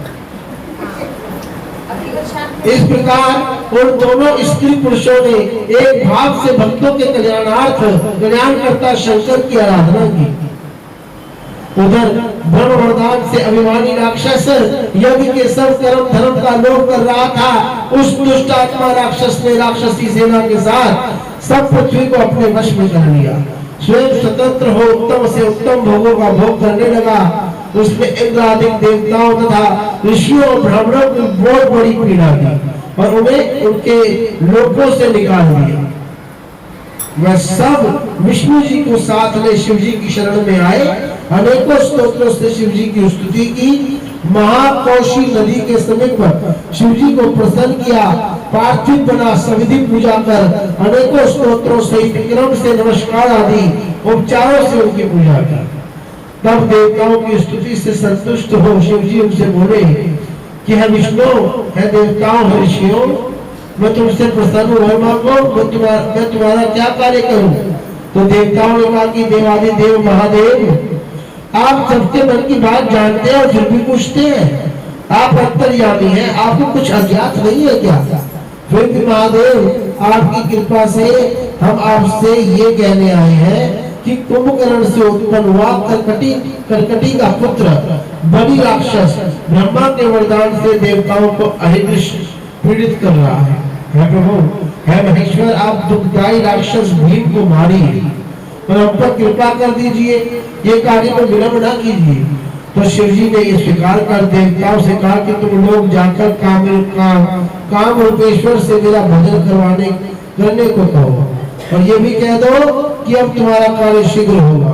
Speaker 1: इस प्रकार उन दोनों स्त्री पुरुषों ने एक भाव से भक्तों के कल्याणार्थ कल्याणकर्ता शंकर की आराधना की। उधर ब्रह्म वरदान से अभिमानी राक्षस यज्ञ के सब कर्म धर्म का लोभ कर रहा था। उस दुष्ट आत्मा राक्षस ने राक्षसी सेना के साथ सब पृथ्वी को अपने वश में कर लिया। स्वयं स्वतंत्र हो उत्तम से उत्तम भोगों का भोग करने लगा। उसने इंद्र आदि देवताओं तथा ऋषियों और ब्राह्मणों की बहुत बड़ी पीड़ा दी और उन्हें उनके लोकों से निकाल दिया। वह सब विष्णु जी को साथ ले शिव जी की शरण में आए। अनेकों स्तोत्रों से शिव जी की स्तुति की। महाकौशी नदी के समीप शिव जी को प्रसन्न किया। पार्थिव बना सविधि पूजा कर अनेकों स्तोत्रों से विक्रम से नमस्कार आदि उपचारों से उनकी पूजा की। तब देवताओं की स्तुति से संतुष्ट हो शिव जी उनसे बोले कि है विष्णु, है देवताओं, है ऋषियों, मैं तुमसे प्रसन्न वर मांगो, मैं तुम्हारा क्या कार्य करूं? तो देवताओं ने कहा कि देवादिदेव महादेव, आप सबके मन की बात जानते हैं और फिर भी पूछते हैं। आप अंतर्यामी हैं, आपको कुछ अज्ञात नहीं है क्या? फिर भी महादेव आपकी कृपा से हम आपसे ये कहने आए हैं कि कुंभकर्ण से उत्पन्न हुआ करकटी का पुत्र बलि राक्षस ब्रह्मा के वरदान से देवताओं को अहिर्निश पीड़ित कर रहा है। प्रभु, है महेश्वर, आप दुखदाई राक्षस भीम को मारिए और हम पर कृपा कर दीजिए, ये कार्य को विलंब न कीजिए। तो शिव जी ने ये स्वीकार कर देवताओं से कहा कि तुम लोग जाकर काम रूपेश्वर से मेरा भजन करने को कहो और ये भी कह दो कि अब तुम्हारा कार्य शीघ्र होगा,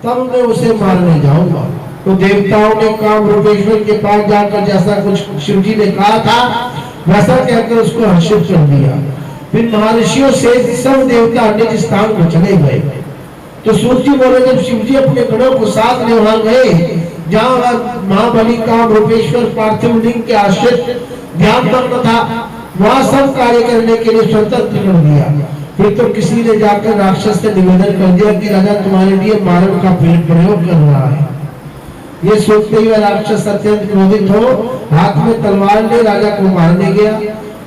Speaker 1: तब मैं उसे मारने जाऊंगा। तो देवताओं ने काम रूपेश्वर के पास जाकर जैसा कुछ शिव जी ने कहा था वैसा कहकर उसको हर्षित कर दिया। फिर महर्षियों से सब देवता निज स्थान को चले गए। तो सूर्य जी बोले, जब शिव जी अपने गणों को साथ ले वहां गए जहां महाबली काम रूपेश्वर पार्थिव लिंग के आश्रित ध्यान मग्न था, वहां सब कार्य करने के लिए स्वतंत्र कर दिया। फिर तो किसी ने जाकर राक्षस से निवेदन कर दिया कि राजा तुम्हारे लिए मारण का प्रयोग कर रहा है। ये सोचते हुए राक्षस अत्यंत क्रोधित हो हाथ में तलवार ले राजा को मारने गया।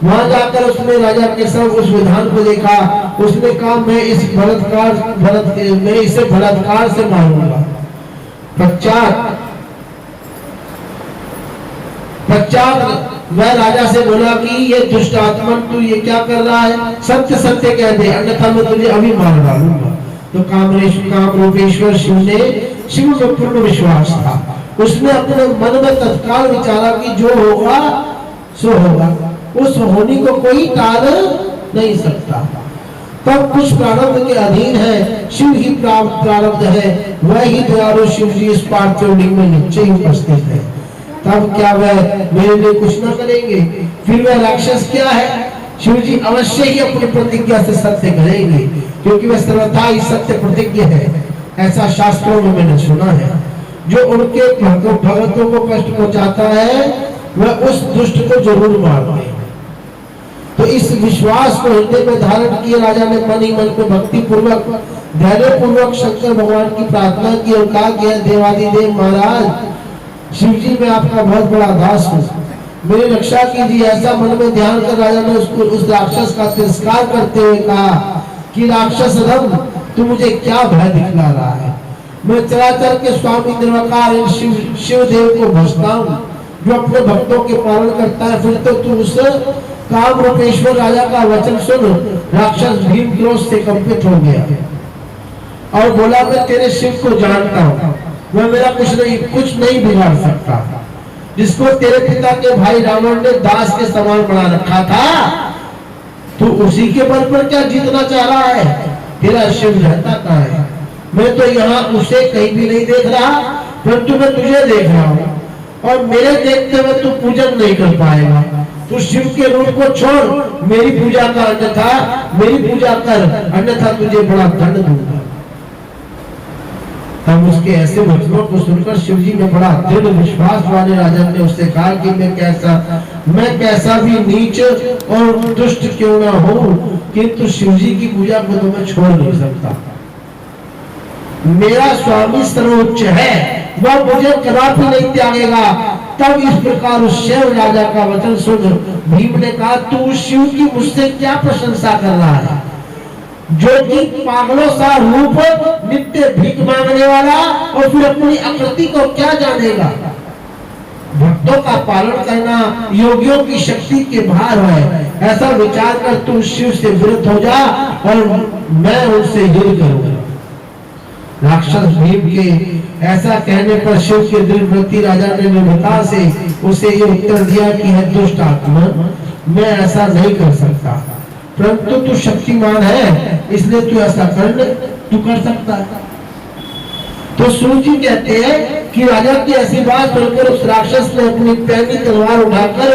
Speaker 1: वहां जाकर उसने राजा के सब उस विधान को देखा। उसने कहा मैं इसे बलात्कार से मारूंगा। पश्चात वह राजा से बोला कि ये दुष्ट आत्मा तू ये क्या कर रहा है? सत्य सत्य कह दे, अन्यथा मैं तुझे अभी मार डालूंगा। तो काम रूपेश्वर शिव में पूर्ण विश्वास था। उसने अपने मन में तत्काल विचारा कि जो होगा सो होगा, उस होने को कोई टाल नहीं सकता। तब कुछ प्रारब्ध के अधीन है, शिव ही प्रारब्ध है, वह ही दयालु शिव जी इस पार्थिव लिंग में निश्चय ही उपस्थित है। तब क्या वह मेरे लिए कुछ न करेंगे? फिर वह राक्षस क्या है? शिव जी अवश्य ही अपनी प्रतिज्ञा से सत्य करेंगे, क्योंकि वह सर्वथा ही सत्य प्रतिज्ञ है। ऐसा शास्त्रों में मैंने सुना है। जो उनके भक्तों को कष्ट पहुंचाता है वह उस दुष्ट को जरूर मार दे। तो इस विश्वास को हृदय में धारण किए राजा ने मन ही मन को भक्ति पूर्वक धैर्य पूर्वक शंकर भगवान की प्रार्थना की और कहा कि देवादिदेव महाराज, शिव जी मैं आपका बहुत बड़ा दास हूँ, मेरी रक्षा कीजिए। ऐसा मन में ध्यान कर राजा ने उस राक्षस का तिरस्कार करते हुए कहा कि राक्षस रंग, तू मुझे क्या भय दिखला रहा है? मैं चराचर के स्वामी निर्वकार शिव देव को भजता हूँ जो अपने भक्तों के पालन करता है। फिर तो तू उस काम रूपेश्वर राजा का वचन सुन राक्षस भीम क्रोध से कंपित हो गया और बोला, मैं तेरे शिव को जानता हूँ, वह मेरा कुछ नहीं बिगाड़ सकता। जिसको तेरे पिता के भाई रावण ने दास के समान बना रखा था, तू उसी के बल पर क्या जीतना चाह रहा है? तेरा शिव रहता कहाँ है? मैं तो यहाँ उसे कहीं भी नहीं देख रहा, परंतु मैं तुझे देख रहा हूँ और मेरे देखते हुए तू पूजन नहीं कर पाएगा। तू शिव के रूप को छोड़ मेरी पूजा कर, अन्यथा तुझे बड़ा दंड दूंगा। तब उसके ऐसे वचनों को सुनकर शिव जी ने बड़ा दृढ़ विश्वास वाले राजन ने उससे कहा कि मैं कैसा भी नीच और दुष्ट क्यों ना हो, किंतु शिव जी की पूजा को तो मैं छोड़ नहीं सकता। मेरा स्वामी सर्वोच्च है, वह मुझे कदापि नहीं त्यागेगा। तब इस प्रकार उस शिव राजा का वचन सुन भीम ने कहा, तू शिव की मुझसे क्या प्रशंसा कर रहा है, जो कि पागलों सा रूप, नित्य भीख मांगने वाला और फिर अपनी आकृति को क्या जानेगा? भक्तों का पालन करना योगियों की शक्ति के बाहर है। ऐसा विचार कर तू शिव से विरुद्ध हो जा और मैं उनसे युद्ध करूंगा। राक्षस भीम के ऐसा कहने पर शिव के दृढ़व्रती राजा ने निर्भयता से उसे ये उत्तर दिया कि है दुष्ट आत्मा, मैं ऐसा नहीं कर सकता, परंतु तू शक्तिमान है, इसलिए तू ऐसा तू कर सकता है। तो सूर्य जी कहते हैं कि राजा की ऐसी बात सुनकर उस राक्षस ने अपनी पैनी तलवार उठाकर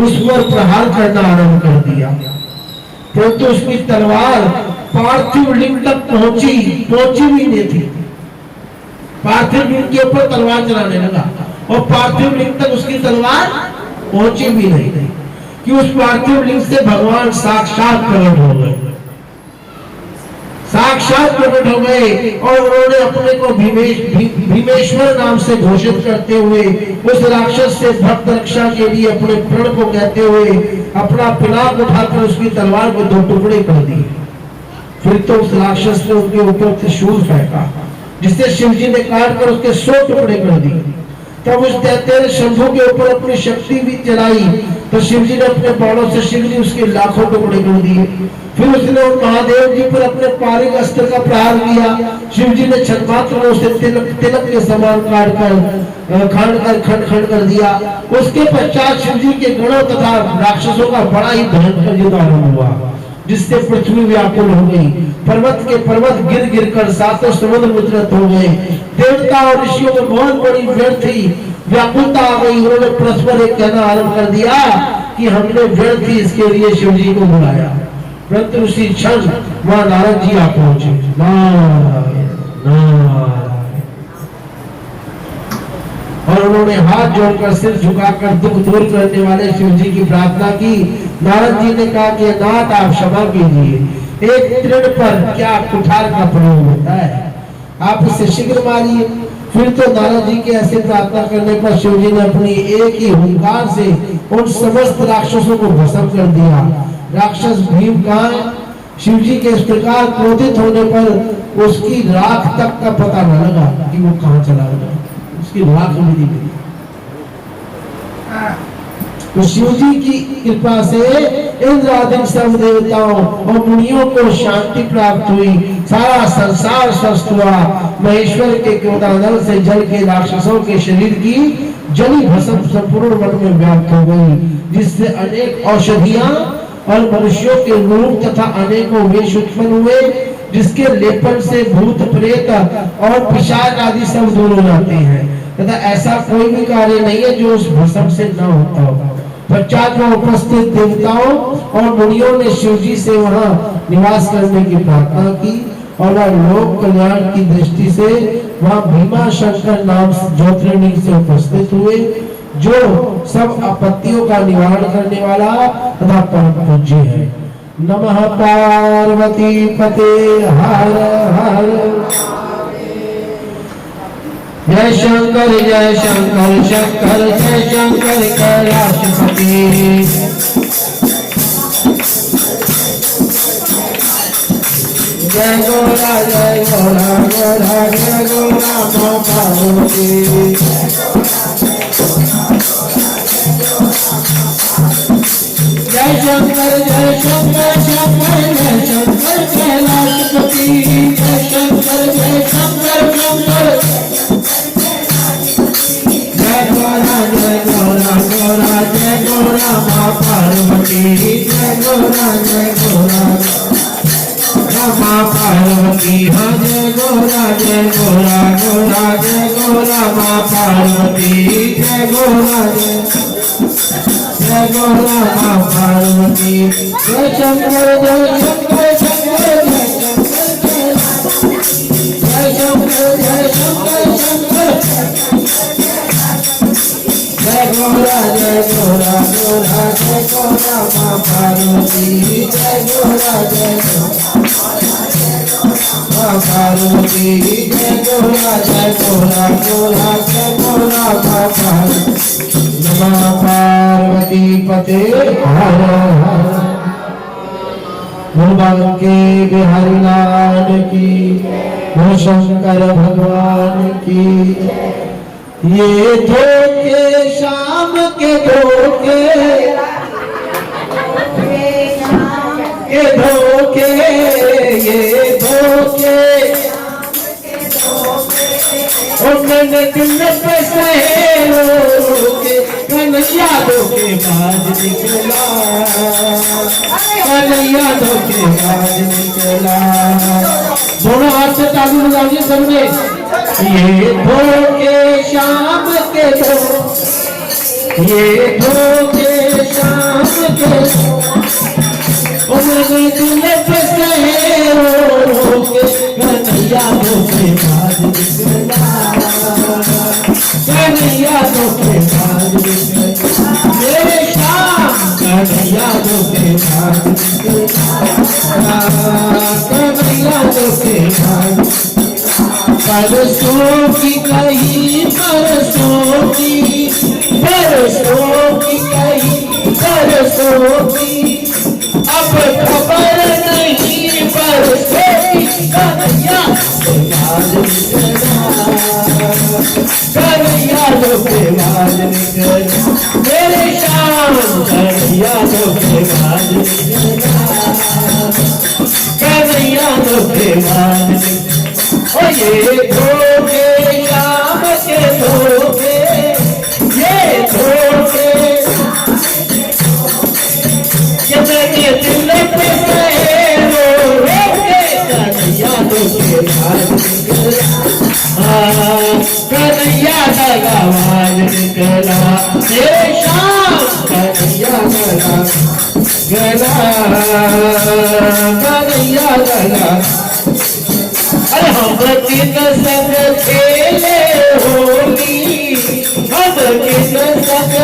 Speaker 1: उस पर प्रहार करना आरंभ कर दिया, परंतु उसकी तलवार पार्थिव लिंग तक पहुंची भी नहीं थी। पार्थिव लिंग के ऊपर तलवार चलाने लगा और पार्थिव लिंग तक उसकी तलवार पहुंची भी नहीं थी कि उस पार्थिव लिंग से भगवान साक्षात प्रकट हो गए, और उन्होंने अपने को भीमेश्वर नाम से घोषित करते हुए उस राक्षस से भक्त रक्षा के लिए अपने प्रण को कहते हुए अपना पिनाक उठाकर उसकी तलवार को दो टुकड़े कर दिए। फिर तो उस राक्षस ने उनके ऊपर त्रिशूल फेंका, जिससे शिव जी ने काट कर उसके 100 टुकड़े कर दिए। तब उस दैत्य शंभू के ऊपर अपनी शक्ति भी चलाई, तो शिव जी ने अपने बाणों से शीघ्र उसके लाखों टुकड़े कर दिए। फिर उसने उन महादेव जी पर अपने पारिक अस्त्र का प्रहार किया। शिव जी ने छद्मात्र में उसे तिलक के समान खंड कर दिया। उसके पश्चात शिव जी के गणों तथा राक्षसों का बड़ा ही भयंकर युद्ध आरंभ हुआ, जिससे पृथ्वी व्याकुल हो गई। पर्वत के पर्वत गिर गिर कर सातों समुद्र मुद्रित हो गए। देवता और ऋषियों में बहुत बड़ी व्याकुलता आ गई। उन्होंने परस्पर एक कहना आरंभ कर दिया कि हमने व्यर्थ ही इसके लिए शिव जी को बुलाया, परंतु उसी क्षण वहां नारद जी आ पहुंचे। नारायण नारायण, और उन्होंने हाथ जोड़कर सिर झुकाकर दुख दूर करने वाले शिव जी की प्रार्थना की। नारद जी ने कहा कि नाथ आप क्षमा कीजिए, एक तृण पर क्या कुठार का प्रयोग होता है, आप इसे शीघ्र मारिए। फिर तो नारद जी के ऐसे प्रार्थना करने पर शिव जी ने अपनी एक ही हुंकार से उन समस्त राक्षसों को भस्म कर दिया। राक्षस भीम कहाँ है? शिव जी के इस प्रकार क्रोधित होने पर उसकी राख तक का पता न लगा कि वो कहाँ चला गया, उसकी राख भी नहीं मिली। तो शिव जी की कृपा से इंद्र आदि सब देवताओं और मुनियों को शांति प्राप्त हुई, सारा संसार स्वस्थ हुआ। महेश्वर के क्रोधानल से जल के राक्षसों के शरीर की जली भस्म संपूर्ण वन में व्याप्त हो गई, जिससे अनेक औषधियां और मनुष्यों के रूप तथा अनेकों वेश उत्पन्न हुए, जिसके लेपन से भूत प्रेत और पिशाच आदि सब दूर हो जाते हैं तथा ऐसा कोई भी कार्य नहीं है जो उस भस्म से न होता हो। पश्चात में उपस्थित देवताओं और मुनियों ने शिव जी से वहां निवास करने की प्रार्थना की और वह लोक कल्याण की दृष्टि से वहां भीमा शंकर नाम ज्योतिर्लिंग से उपस्थित हुए, जो सब आपत्तियों का निवारण करने वाला तथा परम पूज्य है। नमः पार्वती पते हर हर, जय शंकर शंकर शंकर जय शंकर कैलाशपति। जय गोरा गोरा जय गोरा मां पार्वती। जय
Speaker 3: शंकर जय शंकर शंकर जय शंकर कैलाशपति जय शंकर शंकर जय गौरा गौरा जय गौरा माँ पार्वती जय गौरा माँ पार्वती हाँ जय गौरा गौरा जय गौरा माँ पार्वती जय गौरा माँ पार्वती जय शंकर जय शंकर शंकर जय शंकर जय शंकर जय गौरा गौरा जय गौरा माँ पार्वती जय गौरा माँ पार्वती जय गौरा गौरा जय गौरा माँ पार्वती नमः पार्वती पते हर हर भगवान के बिहारी लाल की बोलो शंकर भगवान की ये धोखे शाम के धोखे ये धोखे ये धोखे मैंने दिल पे कन्हैया धोखे बाज निकला कन्हैया धोखे बाज निकला दोनों हाथ से ताली बजाइए सबने ये धोखे शाम के धोखे ये धोखे शाम के मैंने दिल पे कन्हैया धोखे बाज निकला कन्हैया धोखे बाज निकला मेरे शाम कन्हैया धोखे बाज निकला कन्हैया धोखे बाज परसों की कहीं परसों की कहीं परसों की अब खबर नहीं परसों की कन्हैया बाज निकला कन्हैया धोखे बाज निकला मेरे शाम कन्हैया धोखे बाज निकला कन्हैया धोखे बाज निकला ओ ये धोखे शाम के धोखे ये धोखे ये मेरे दिल पे कन्हैया धोखे बाज निकला कन्हैया बाज निकला ये शाम कन्हैया कन्हैया अरे हम किन संग खेले होली हम किन संग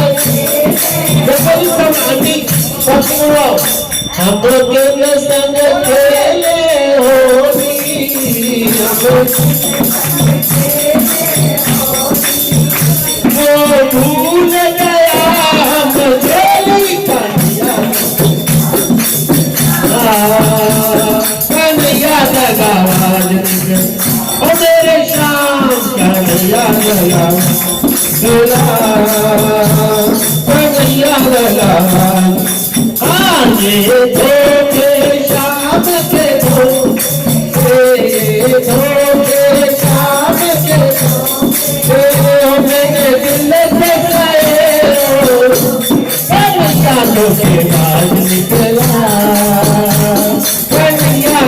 Speaker 3: हम किन संग खेले होली वो भूल गया हम खेली कन्हैया बाज ओ मेरे शाम कन्हैया कन्हैया हाँ ये धोखे शाम के धोखे शाम के मेरे दिल से कन्हैया धोखे बाज निकला कन्हैया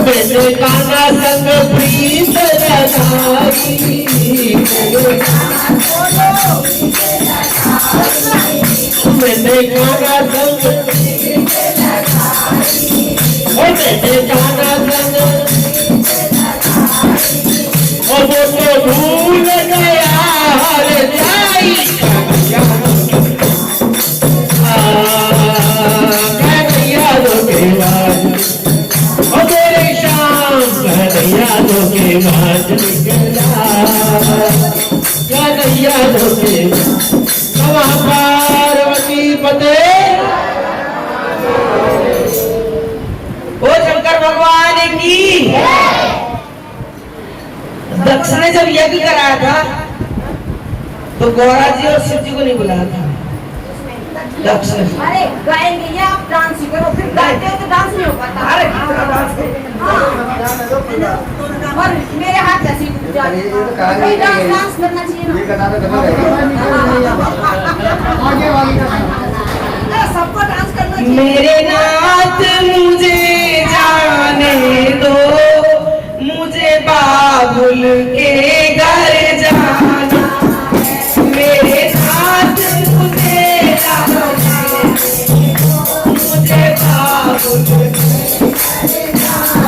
Speaker 3: मैंने गाना संग प्रीत लगाई मैंने गाना संग मैंने गाना संग और वो तो भूल गया हर जाई कन्हैया धोखे बाज कन्हैया धोखे बाज निकला कन्हैया धोखे नमः पार्वती पते
Speaker 4: ओ शंकर भगवान की दक्ष ने जब यज्ञ कराया था तो गौरा जी और शिव जी को नहीं बुलाया था दक्षिण
Speaker 2: अरे गाएंगे या आप डांस ही करो, फिर गाते हो तो डांस नहीं हो पाता।
Speaker 4: अरे कितना डांस
Speaker 2: हाँ। और मेरे हाथ ऐसे ही टूट जाते हैं। कोई डांस करना चाहिए ना। सबको डांस करना चाहिए।
Speaker 4: मेरे नाथ मुझे जाने दो, मुझे बाबुल के घर जाना। मेरे नाथ मुझे जाने दो, मुझे बाबुल के घर जाना।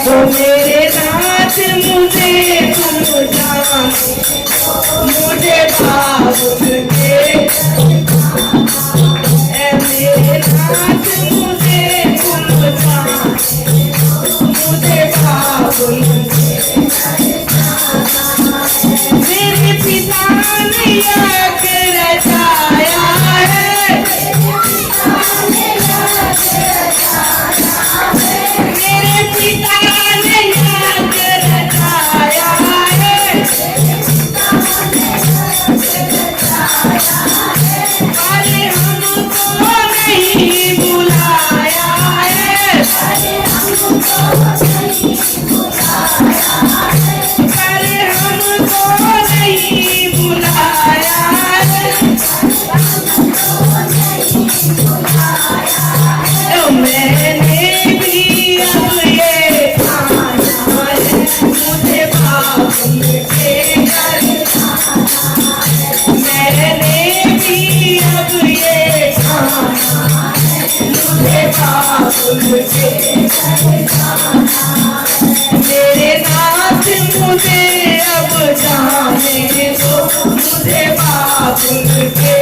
Speaker 4: तो मेरे नाथ मुझे तुम जाने दो, मुझे बाबुल के मेरे नाथ मुझे तुम जाने दो, मुझे बाबुल मेरे पिता ने यज्ञ रचाया है, मेरे पिता ने यज्ञ रचाया है, अरे हमको नहीं बुलाया है, अरे हमको नहीं बुलाया है, अरे हमको नहीं बुलाया है, तो मैंने भी अब ये ठाना है, मुझे बाबुल के घर जाना है। मैंने भी अब ये ठाना है, मुझे बाबुल के घर जाना है। मेरे नाथ मुझे अब जाने दो, मुझे बाबुल के